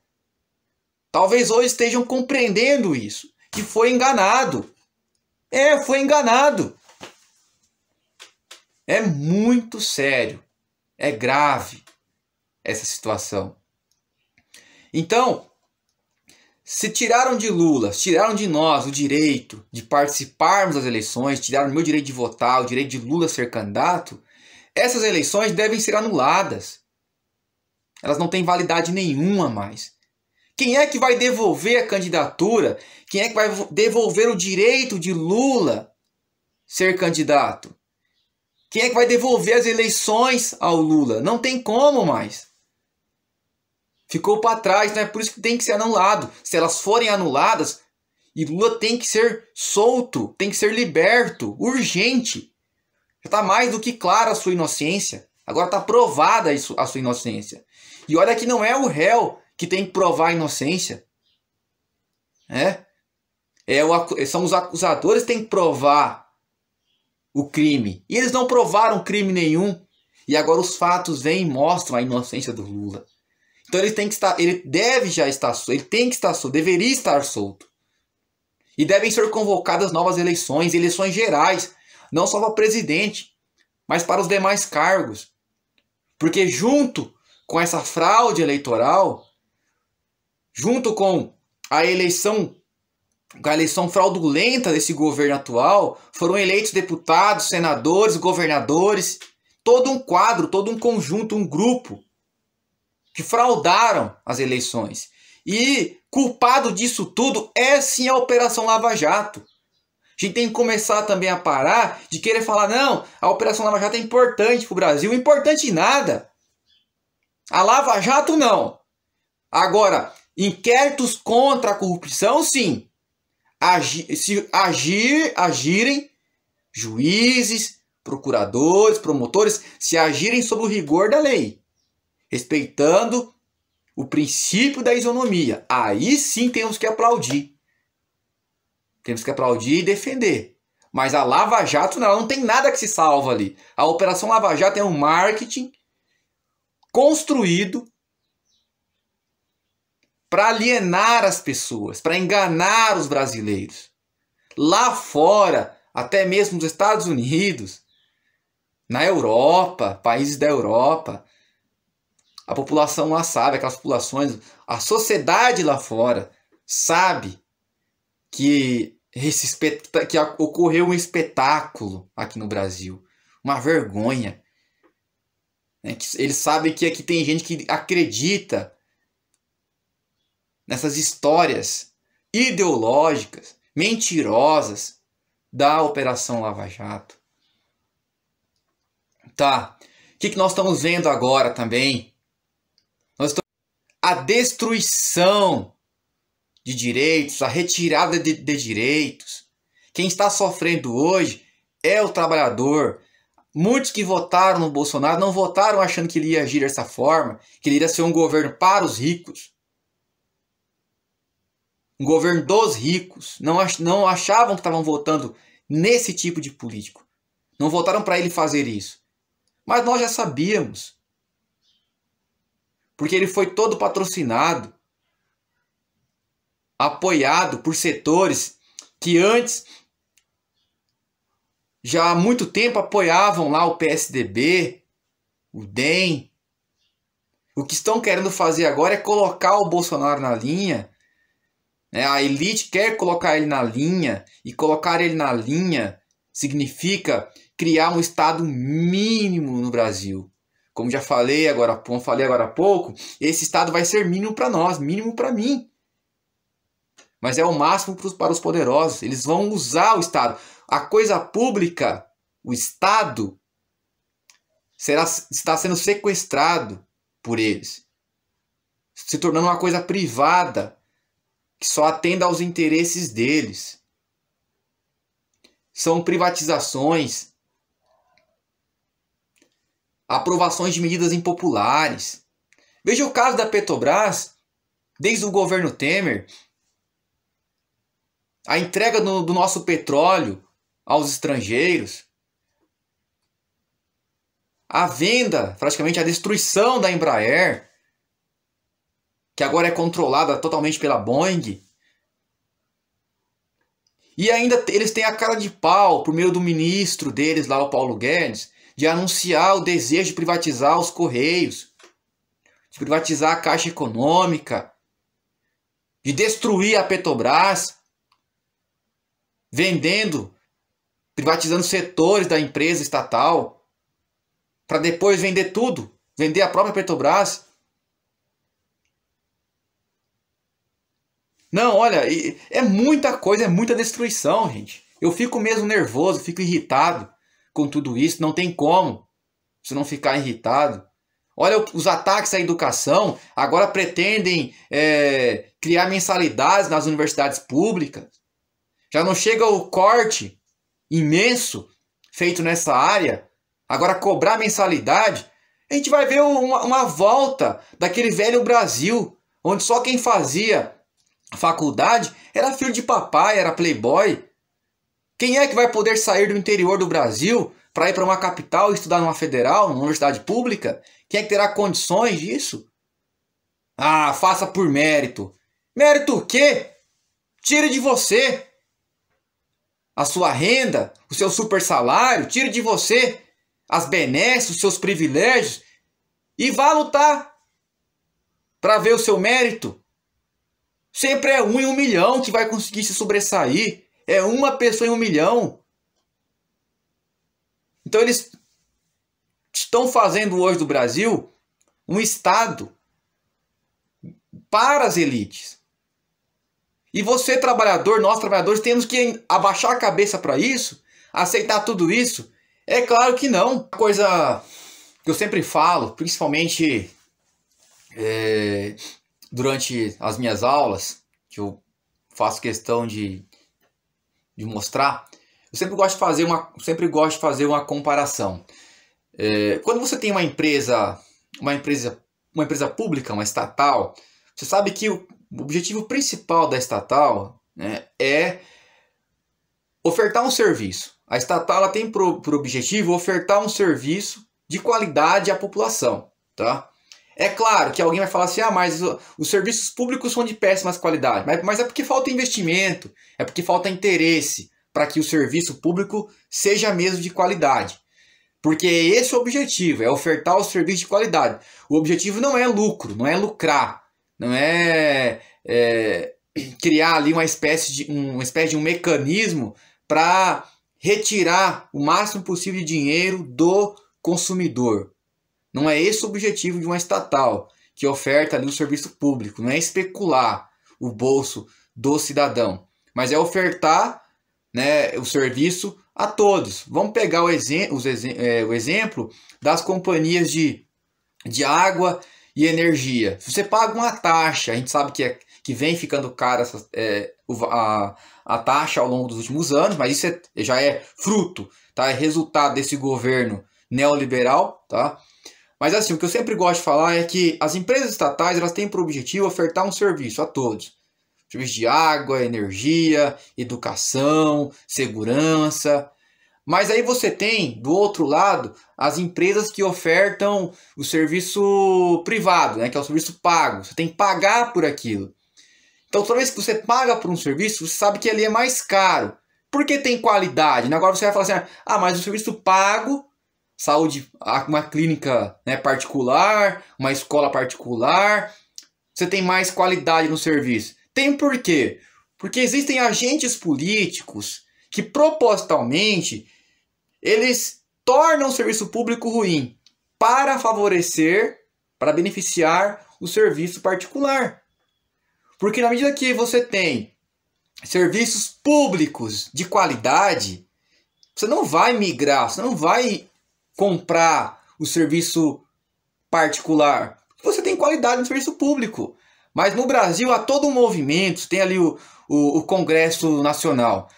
talvez hoje estejam compreendendo isso, que foi enganado. Foi enganado. É muito sério. É grave essa situação. Então, se tiraram de Lula, tiraram de nós o direito de participarmos das eleições, tiraram o meu direito de votar, o direito de Lula ser candidato, essas eleições devem ser anuladas. Elas não têm validade nenhuma mais. Quem é que vai devolver a candidatura? Quem é que vai devolver o direito de Lula ser candidato? Quem é que vai devolver as eleições ao Lula? Não tem como mais. Ficou para trás, né? Por isso que tem que ser anulado. Se elas forem anuladas, e Lula tem que ser solto, tem que ser liberto, urgente. Já está mais do que clara a sua inocência. Agora está provada a sua inocência. E olha que não é o réu que tem que provar a inocência. São os acusadores que têm que provar o crime. E eles não provaram crime nenhum. E agora os fatos vêm e mostram a inocência do Lula. Então ele deve já estar solto, ele tem que estar solto, deveria estar solto. E devem ser convocadas novas eleições, eleições gerais, não só para presidente, mas para os demais cargos. Porque junto com essa fraude eleitoral, junto com a eleição fraudulenta desse governo atual, foram eleitos deputados, senadores, governadores, todo um quadro, todo um conjunto, um grupo que fraudaram as eleições. E culpado disso tudo é sim a Operação Lava Jato. A gente tem que começar também a parar de querer falar, não, a Operação Lava Jato é importante para o Brasil. Importante nada. A Lava Jato não. Agora, inquéritos contra a corrupção, sim. Se agirem juízes, procuradores, promotores, se agirem sob o rigor da lei, respeitando o princípio da isonomia. Aí sim temos que aplaudir. Temos que aplaudir e defender. Mas a Lava Jato não tem nada que se salva ali. A Operação Lava Jato é um marketing construído para alienar as pessoas, para enganar os brasileiros. Lá fora, até mesmo nos Estados Unidos, na Europa, países da Europa, a população lá sabe, aquelas populações, a sociedade lá fora sabe que ocorreu um espetáculo aqui no Brasil. Uma vergonha. Eles sabem que aqui tem gente que acredita nessas histórias ideológicas, mentirosas da Operação Lava Jato. Tá. O que nós estamos vendo agora também? A destruição de direitos, a retirada de direitos. Quem está sofrendo hoje é o trabalhador. Muitos que votaram no Bolsonaro não votaram achando que ele ia agir dessa forma, que ele iria ser um governo para os ricos. Um governo dos ricos. Não achavam que estavam votando nesse tipo de político. Não votaram para ele fazer isso. Mas nós já sabíamos. Porque ele foi todo patrocinado, apoiado por setores que antes, já há muito tempo, apoiavam lá o PSDB, o DEM. O que estão querendo fazer agora é colocar o Bolsonaro na linha. A elite quer colocar ele na linha, e colocar ele na linha significa criar um Estado mínimo no Brasil. Como já falei agora há pouco, esse Estado vai ser mínimo para nós, mínimo para mim. Mas é o máximo para os poderosos. Eles vão usar o Estado. A coisa pública, o Estado, está sendo sequestrado por eles. Se tornando uma coisa privada, que só atenda aos interesses deles. São privatizações, aprovações de medidas impopulares, Veja o caso da Petrobras, desde o governo Temer, a entrega do nosso petróleo aos estrangeiros, a venda, praticamente a destruição da Embraer, que agora é controlada totalmente pela Boeing. E ainda eles têm a cara de pau, por meio do ministro deles lá, o Paulo Guedes, de anunciar o desejo de privatizar os Correios, de privatizar a Caixa Econômica, de destruir a Petrobras, privatizando setores da empresa estatal, para depois vender tudo, vender a própria Petrobras. Não, olha, é muita coisa, é muita destruição, gente. Eu fico mesmo nervoso, fico irritado com tudo isso. Não tem como você não ficar irritado. Olha os ataques à educação. Agora pretendem criar mensalidades nas universidades públicas. Já não chega o corte imenso feito nessa área. Agora cobrar mensalidade. A gente vai ver uma volta daquele velho Brasil, onde só quem fazia faculdade era filho de papai, era playboy. Quem é que vai poder sair do interior do Brasil para ir para uma capital e estudar numa federal, numa universidade pública? Quem é que terá condições disso? Ah, faça por mérito. Mérito o quê? Tire de você a sua renda, o seu super salário, tire de você as benesses, os seus privilégios e vá lutar para ver o seu mérito. Sempre é 1 em 1 milhão que vai conseguir se sobressair. É uma pessoa em 1 milhão. Então eles estão fazendo hoje do Brasil um estado para as elites. E você, trabalhador, nós trabalhadores, temos que abaixar a cabeça para isso? Aceitar tudo isso? É claro que não. Uma coisa que eu sempre falo, principalmente durante as minhas aulas, que eu faço questão de mostrar, eu sempre gosto de fazer uma comparação. Quando você tem uma empresa pública, uma estatal, você sabe que o objetivo principal da estatal, né, é ofertar um serviço. A estatal ela tem por objetivo ofertar um serviço de qualidade à população, tá? É claro que alguém vai falar assim, mas os serviços públicos são de péssima qualidade. Mas é porque falta investimento, é porque falta interesse para que o serviço público seja mesmo de qualidade. Porque esse é o objetivo, é ofertar o serviço de qualidade. O objetivo não é lucro, não é lucrar, não é criar ali uma espécie de um mecanismo para retirar o máximo possível de dinheiro do consumidor. Não é esse o objetivo de uma estatal que oferta ali o serviço público. Não é especular o bolso do cidadão, mas é ofertar, né, o serviço a todos. Vamos pegar o exemplo das companhias de água e energia. Se você paga uma taxa, a gente sabe que vem ficando cara a taxa ao longo dos últimos anos, mas isso já é fruto, tá? É resultado desse governo neoliberal, tá? Mas assim, o que eu sempre gosto de falar é que as empresas estatais elas têm por objetivo ofertar um serviço a todos. Serviço de água, energia, educação, segurança. Mas aí você tem, do outro lado, as empresas que ofertam o serviço privado, né, que é o serviço pago. Você tem que pagar por aquilo. Então, toda vez que você paga por um serviço, você sabe que ele é mais caro. Porque tem qualidade. Agora você vai falar assim, mas o serviço pago, saúde, uma clínica, né, particular, uma escola particular, você tem mais qualidade no serviço. Tem por quê? Porque existem agentes políticos que propositalmente eles tornam o serviço público ruim para favorecer, para beneficiar o serviço particular. Porque na medida que você tem serviços públicos de qualidade, você não vai migrar, você não vai comprar o serviço particular. Você tem qualidade no serviço público. Mas no Brasil há todo um movimento, você tem ali o Congresso Nacional.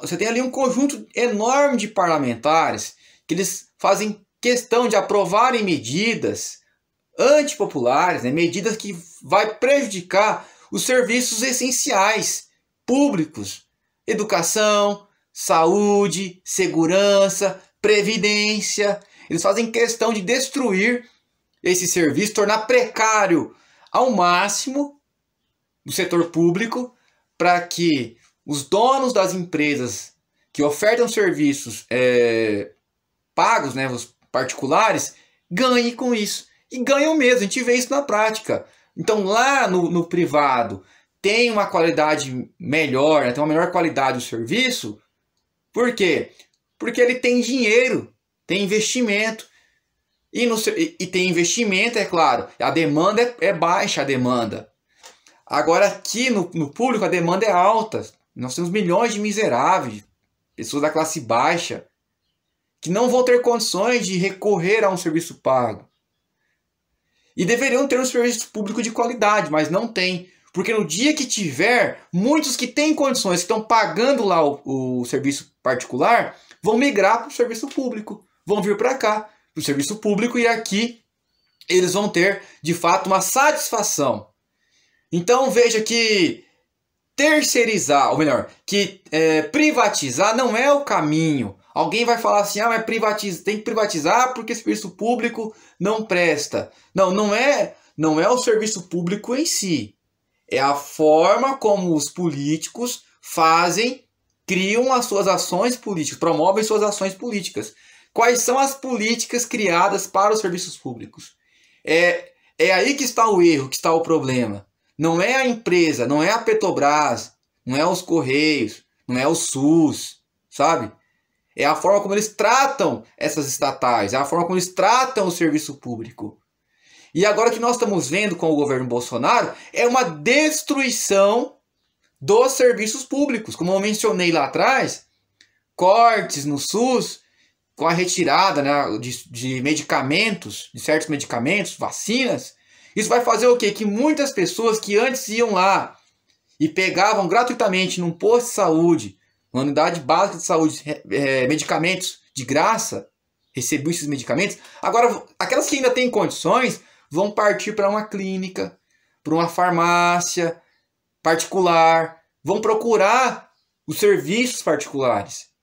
Você tem ali um conjunto enorme de parlamentares que eles fazem questão de aprovarem medidas antipopulares, né, medidas que vai prejudicar os serviços essenciais, públicos, educação, saúde, segurança, previdência. Eles fazem questão de destruir esse serviço, tornar precário ao máximo o setor público, para que os donos das empresas que ofertam serviços pagos, né, os particulares, ganhem com isso. E ganham mesmo, a gente vê isso na prática. Então lá no privado tem uma qualidade melhor, né, tem uma melhor qualidade do serviço. Por quê? Porque ele tem dinheiro, tem investimento. E tem investimento, é claro. A demanda é baixa, a demanda. Agora aqui no público a demanda é alta. Nós temos milhões de miseráveis, pessoas da classe baixa, que não vão ter condições de recorrer a um serviço pago. E deveriam ter um serviço público de qualidade, mas não tem. Porque no dia que tiver, muitos que têm condições, que estão pagando lá o serviço particular, vão migrar para o serviço público. Vão vir para cá, para o serviço público, e aqui eles vão ter, de fato, uma satisfação. Então veja que terceirizar, ou melhor, que privatizar não é o caminho. Alguém vai falar assim, mas tem que privatizar porque o serviço público não presta. Não é o serviço público em si. É a forma como os políticos criam as suas ações políticas, promovem suas ações políticas. Quais são as políticas criadas para os serviços públicos? É aí que está o erro, que está o problema. Não é a empresa, não é a Petrobras, não é os Correios, não é o SUS, sabe? É a forma como eles tratam essas estatais, é a forma como eles tratam o serviço público. E agora que nós estamos vendo com o governo Bolsonaro, é uma destruição dos serviços públicos. Como eu mencionei lá atrás, cortes no SUS, com a retirada, né, de medicamentos, de certos medicamentos, vacinas. Isso vai fazer o quê? Que muitas pessoas que antes iam lá e pegavam gratuitamente num posto de saúde, uma unidade básica de saúde, medicamentos de graça, recebiam esses medicamentos. Agora, aquelas que ainda têm condições vão partir para uma clínica, para uma farmácia particular, vão procurar os serviços particulares.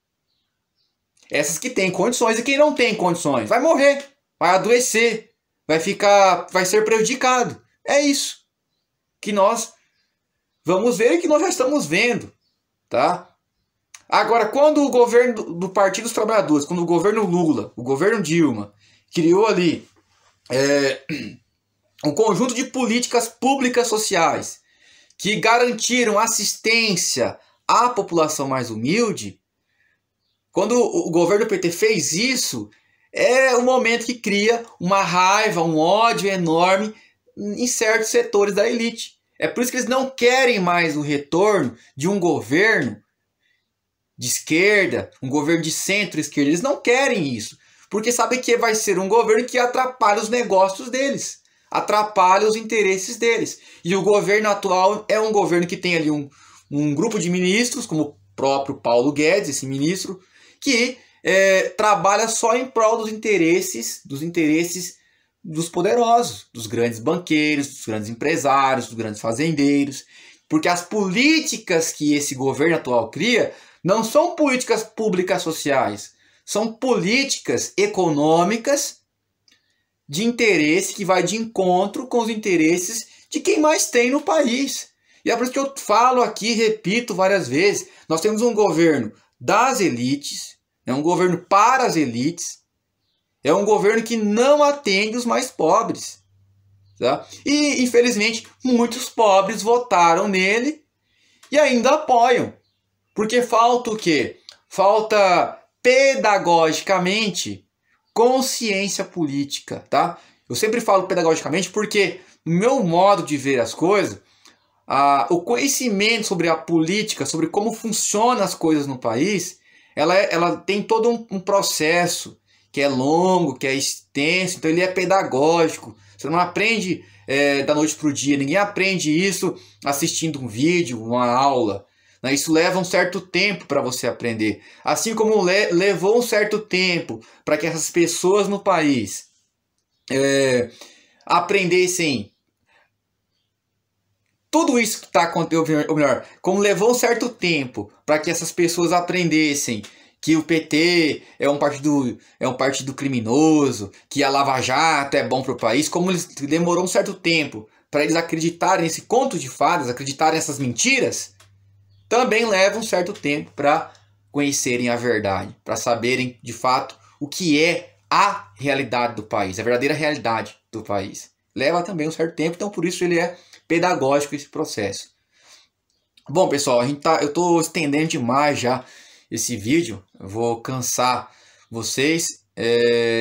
Essas que têm condições, e quem não tem condições vai morrer, vai adoecer, vai ser prejudicado. É isso que nós vamos ver e que nós já estamos vendo, tá? Agora, quando o governo do Partido dos Trabalhadores, quando o governo Lula, o governo Dilma, criou ali um conjunto de políticas públicas sociais que garantiram assistência à população mais humilde, quando o governo PT fez isso, é um momento que cria uma raiva, um ódio enorme em certos setores da elite. É por isso que eles não querem mais o retorno de um governo de esquerda, um governo de centro-esquerda. Eles não querem isso, porque sabem que vai ser um governo que atrapalha os negócios deles, atrapalha os interesses deles. E o governo atual é um governo que tem ali um grupo de ministros, como o próprio Paulo Guedes, esse ministro, que trabalha só em prol dos interesses dos poderosos, dos grandes banqueiros, dos grandes empresários, dos grandes fazendeiros. Porque as políticas que esse governo atual cria não são políticas públicas sociais, são políticas econômicas de interesse que vai de encontro com os interesses de quem mais tem no país. E é por isso que eu falo aqui, repito várias vezes, nós temos um governo das elites, é um governo para as elites, é um governo que não atende os mais pobres. Tá? E, infelizmente, muitos pobres votaram nele e ainda apoiam. Porque falta o quê? Falta pedagogicamente consciência política, tá? Eu sempre falo pedagogicamente porque, no meu modo de ver as coisas, o conhecimento sobre a política, sobre como funcionam as coisas no país, ela tem todo um processo que é longo, que é extenso, então ele é pedagógico. Você não aprende da noite para o dia, ninguém aprende isso assistindo um vídeo, uma aula. Né? Isso leva um certo tempo para você aprender. Assim como levou um certo tempo para que essas pessoas no país aprendessem tudo isso que está acontecendo, ou melhor, como levou um certo tempo para que essas pessoas aprendessem que o PT é um partido criminoso, que a Lava Jato é bom para o país, como demorou um certo tempo para eles acreditarem nesse conto de fadas, acreditarem nessas mentiras, também leva um certo tempo para conhecerem a verdade, para saberem de fato o que é a realidade do país, a verdadeira realidade do país. Leva também um certo tempo, então por isso ele é pedagógico esse processo. Bom, pessoal, eu estou estendendo demais já esse vídeo, eu vou cansar vocês,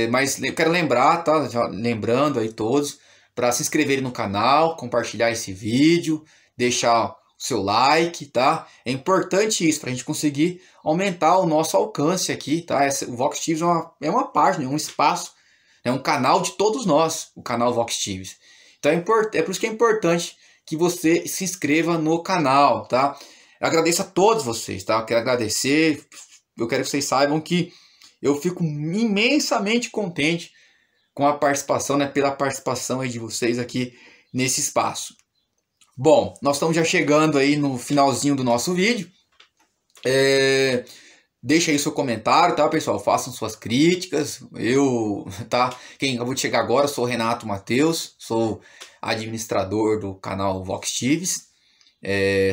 mas eu quero lembrar, tá? Já lembrando aí todos, para se inscreverem no canal, compartilhar esse vídeo, deixar o seu like, tá? É importante isso para a gente conseguir aumentar o nosso alcance aqui, tá? O Vox TVs é uma página, é um espaço, é um canal de todos nós, o canal Vox TVs. Então é por isso que é importante que você se inscreva no canal, tá? Eu agradeço a todos vocês, tá? Eu quero agradecer, eu quero que vocês saibam que eu fico imensamente contente com a participação, né? Pela participação aí de vocês aqui nesse espaço. Bom, nós estamos já chegando aí no finalzinho do nosso vídeo. Deixa aí seu comentário, tá, pessoal? Façam suas críticas. Quem acabou de chegar agora, eu sou o Renato Matheus, sou administrador do canal Vox TVs.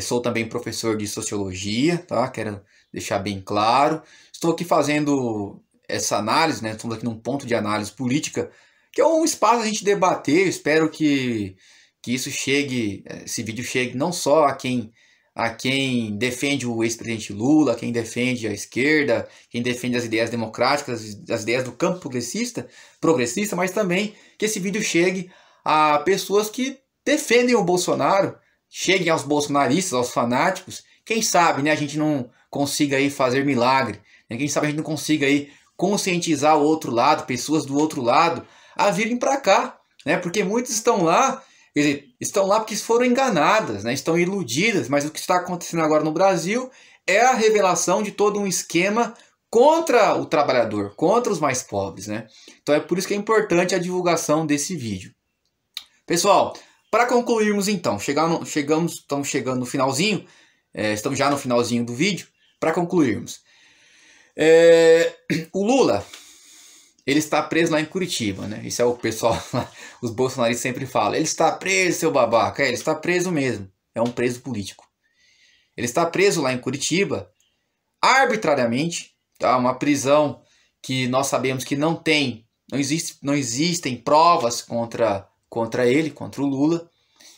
Sou também professor de sociologia, tá? Quero deixar bem claro. Estou aqui fazendo essa análise, né? Estamos aqui num ponto de análise política, que é um espaço a gente debater. Eu espero que esse vídeo chegue não só a quem defende o ex-presidente Lula, quem defende a esquerda, quem defende as ideias democráticas, as ideias do campo progressista, mas também que esse vídeo chegue a pessoas que defendem o Bolsonaro, cheguem aos bolsonaristas, aos fanáticos. Quem sabe, né, a gente não consiga aí fazer milagre, né? Quem sabe a gente não consiga aí conscientizar o outro lado, pessoas do outro lado, a virem para cá, né? Porque muitos estão lá, quer dizer, estão lá porque foram enganadas, né? Estão iludidas, mas o que está acontecendo agora no Brasil é a revelação de todo um esquema contra o trabalhador, contra os mais pobres, né? Então é por isso que é importante a divulgação desse vídeo. Pessoal, para concluirmos então, estamos chegando no finalzinho, estamos já no finalzinho do vídeo. Para concluirmos, o Lula, ele está preso lá em Curitiba, né? Isso é o pessoal, os bolsonaristas sempre falam. Ele está preso, seu babaca. Ele está preso mesmo. É um preso político. Ele está preso lá em Curitiba, arbitrariamente, tá? Uma prisão que nós sabemos que não existem provas contra ele, contra o Lula.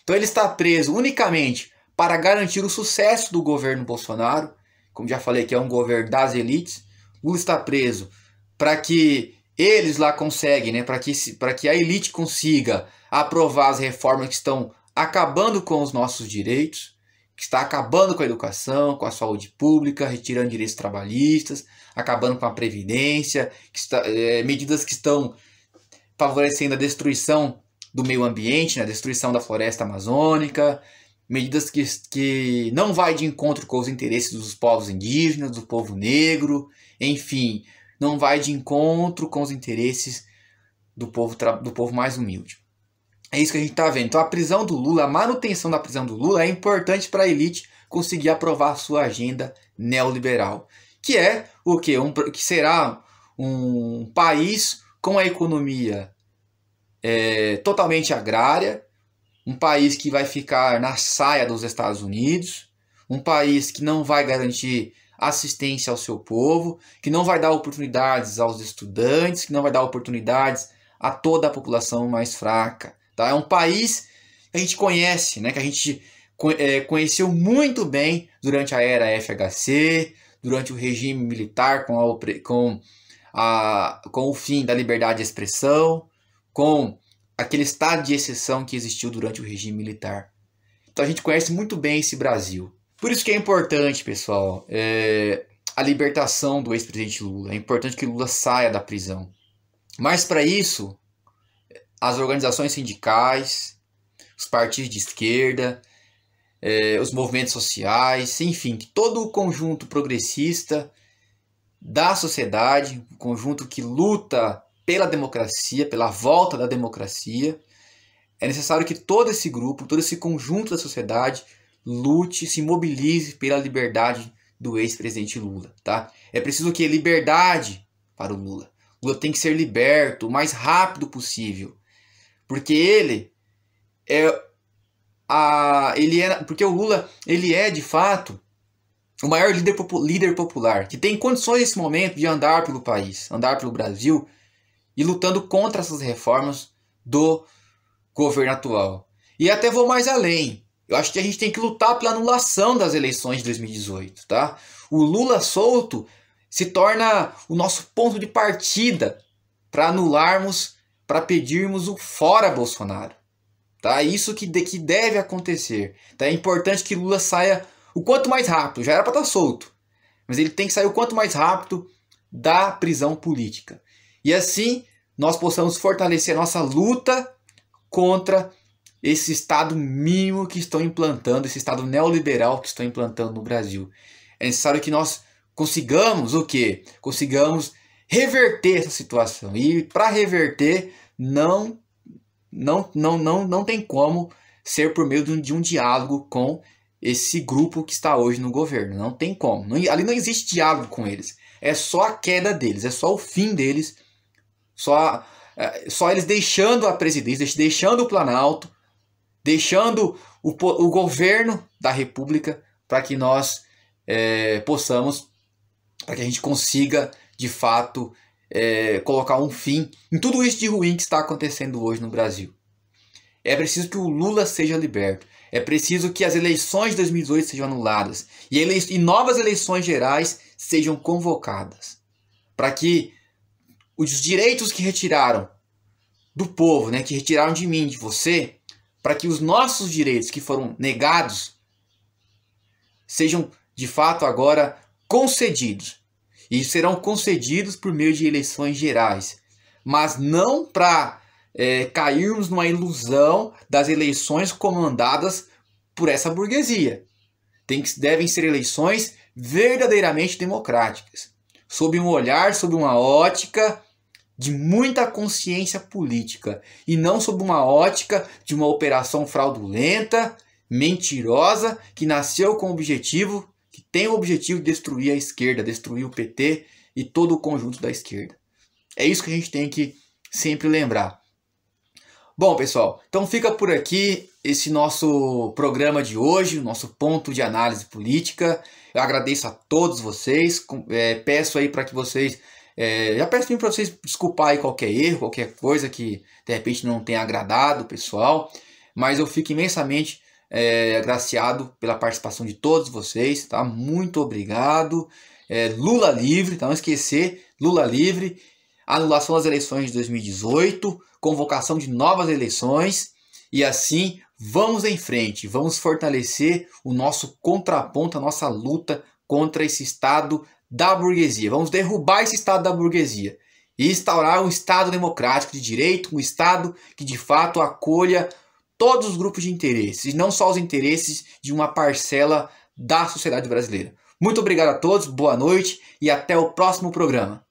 Então ele está preso unicamente para garantir o sucesso do governo Bolsonaro. Como já falei, que é um governo das elites. Lula está preso para que eles lá conseguem, né, para que a elite consiga aprovar as reformas que estão acabando com os nossos direitos, que está acabando com a educação, com a saúde pública, retirando direitos trabalhistas, acabando com a previdência, medidas que estão favorecendo a destruição do meio ambiente, né, a destruição da floresta amazônica, medidas que não vai de encontro com os interesses dos povos indígenas, do povo negro, enfim, não vai de encontro com os interesses do povo mais humilde. É isso que a gente está vendo. Então a prisão do Lula, a manutenção da prisão do Lula é importante para a elite conseguir aprovar a sua agenda neoliberal, que é o quê? Que será um país com a economia totalmente agrária, um país que vai ficar na saia dos Estados Unidos, um país que não vai garantir assistência ao seu povo, que não vai dar oportunidades aos estudantes, que não vai dar oportunidades a toda a população mais fraca. Tá? É um país que a gente conhece, né? Que a gente conheceu muito bem durante a era FHC, durante o regime militar com o fim da liberdade de expressão, com aquele estado de exceção que existiu durante o regime militar. Então a gente conhece muito bem esse Brasil. Por isso que é importante, pessoal, a libertação do ex-presidente Lula. É importante que Lula saia da prisão. Mas para isso, as organizações sindicais, os partidos de esquerda, os movimentos sociais, enfim, todo o conjunto progressista da sociedade, o conjunto que luta pela democracia, pela volta da democracia, É necessário que todo esse grupo, todo esse conjunto da sociedade lute, se mobilize pela liberdade do ex-presidente Lula, tá? É preciso que liberdade para o Lula. Lula tem que ser liberto o mais rápido possível, porque porque o Lula, ele é de fato o maior líder popular, que tem condições nesse momento de andar pelo país, andar pelo Brasil e lutando contra essas reformas do governo atual. E até vou mais além. Eu acho que a gente tem que lutar pela anulação das eleições de 2018, tá? O Lula solto se torna o nosso ponto de partida para anularmos, para pedirmos o fora Bolsonaro. Tá? Isso que deve acontecer. Tá? É importante que Lula saia o quanto mais rápido. Já era para estar solto, mas ele tem que sair o quanto mais rápido da prisão política. E assim nós possamos fortalecer a nossa luta contra esse Estado mínimo que estão implantando, esse Estado neoliberal que estão implantando no Brasil. É necessário que nós consigamos o quê? Consigamos reverter essa situação. E para reverter, não tem como ser por meio de um diálogo com esse grupo que está hoje no governo. Não tem como. Ali não existe diálogo com eles. É só a queda deles, é só o fim deles, só eles deixando a presidência, deixando o Planalto, deixando o governo da República para que nós possamos, para que a gente consiga, de fato, colocar um fim em tudo isso de ruim que está acontecendo hoje no Brasil. É preciso que o Lula seja liberto. É preciso que as eleições de 2018 sejam anuladas e novas eleições gerais sejam convocadas. Para que os direitos que retiraram do povo, né, que retiraram de mim, de você, para que os nossos direitos que foram negados sejam de fato agora concedidos. E serão concedidos por meio de eleições gerais. Mas não para cairmos numa ilusão das eleições comandadas por essa burguesia. Devem ser eleições verdadeiramente democráticas, sob um olhar, sob uma ótica de muita consciência política, e não sob uma ótica de uma operação fraudulenta, mentirosa, que nasceu com o objetivo, que tem o objetivo de destruir a esquerda, destruir o PT e todo o conjunto da esquerda. É isso que a gente tem que sempre lembrar. Bom, pessoal, então fica por aqui esse nosso programa de hoje, o nosso ponto de análise política. Eu agradeço a todos vocês, peço aí para que vocês... já peço para vocês desculpar aí qualquer erro, qualquer coisa que de repente não tenha agradado o pessoal, mas eu fico imensamente agraciado pela participação de todos vocês, tá? Muito obrigado. Lula livre, tá? Não esquecer, Lula livre, anulação das eleições de 2018, convocação de novas eleições, e assim vamos em frente, vamos fortalecer o nosso contraponto, a nossa luta contra esse Estado da burguesia. Vamos derrubar esse Estado da burguesia e instaurar um Estado democrático de direito, um Estado que de fato acolha todos os grupos de interesses, e não só os interesses de uma parcela da sociedade brasileira. Muito obrigado a todos, boa noite e até o próximo programa.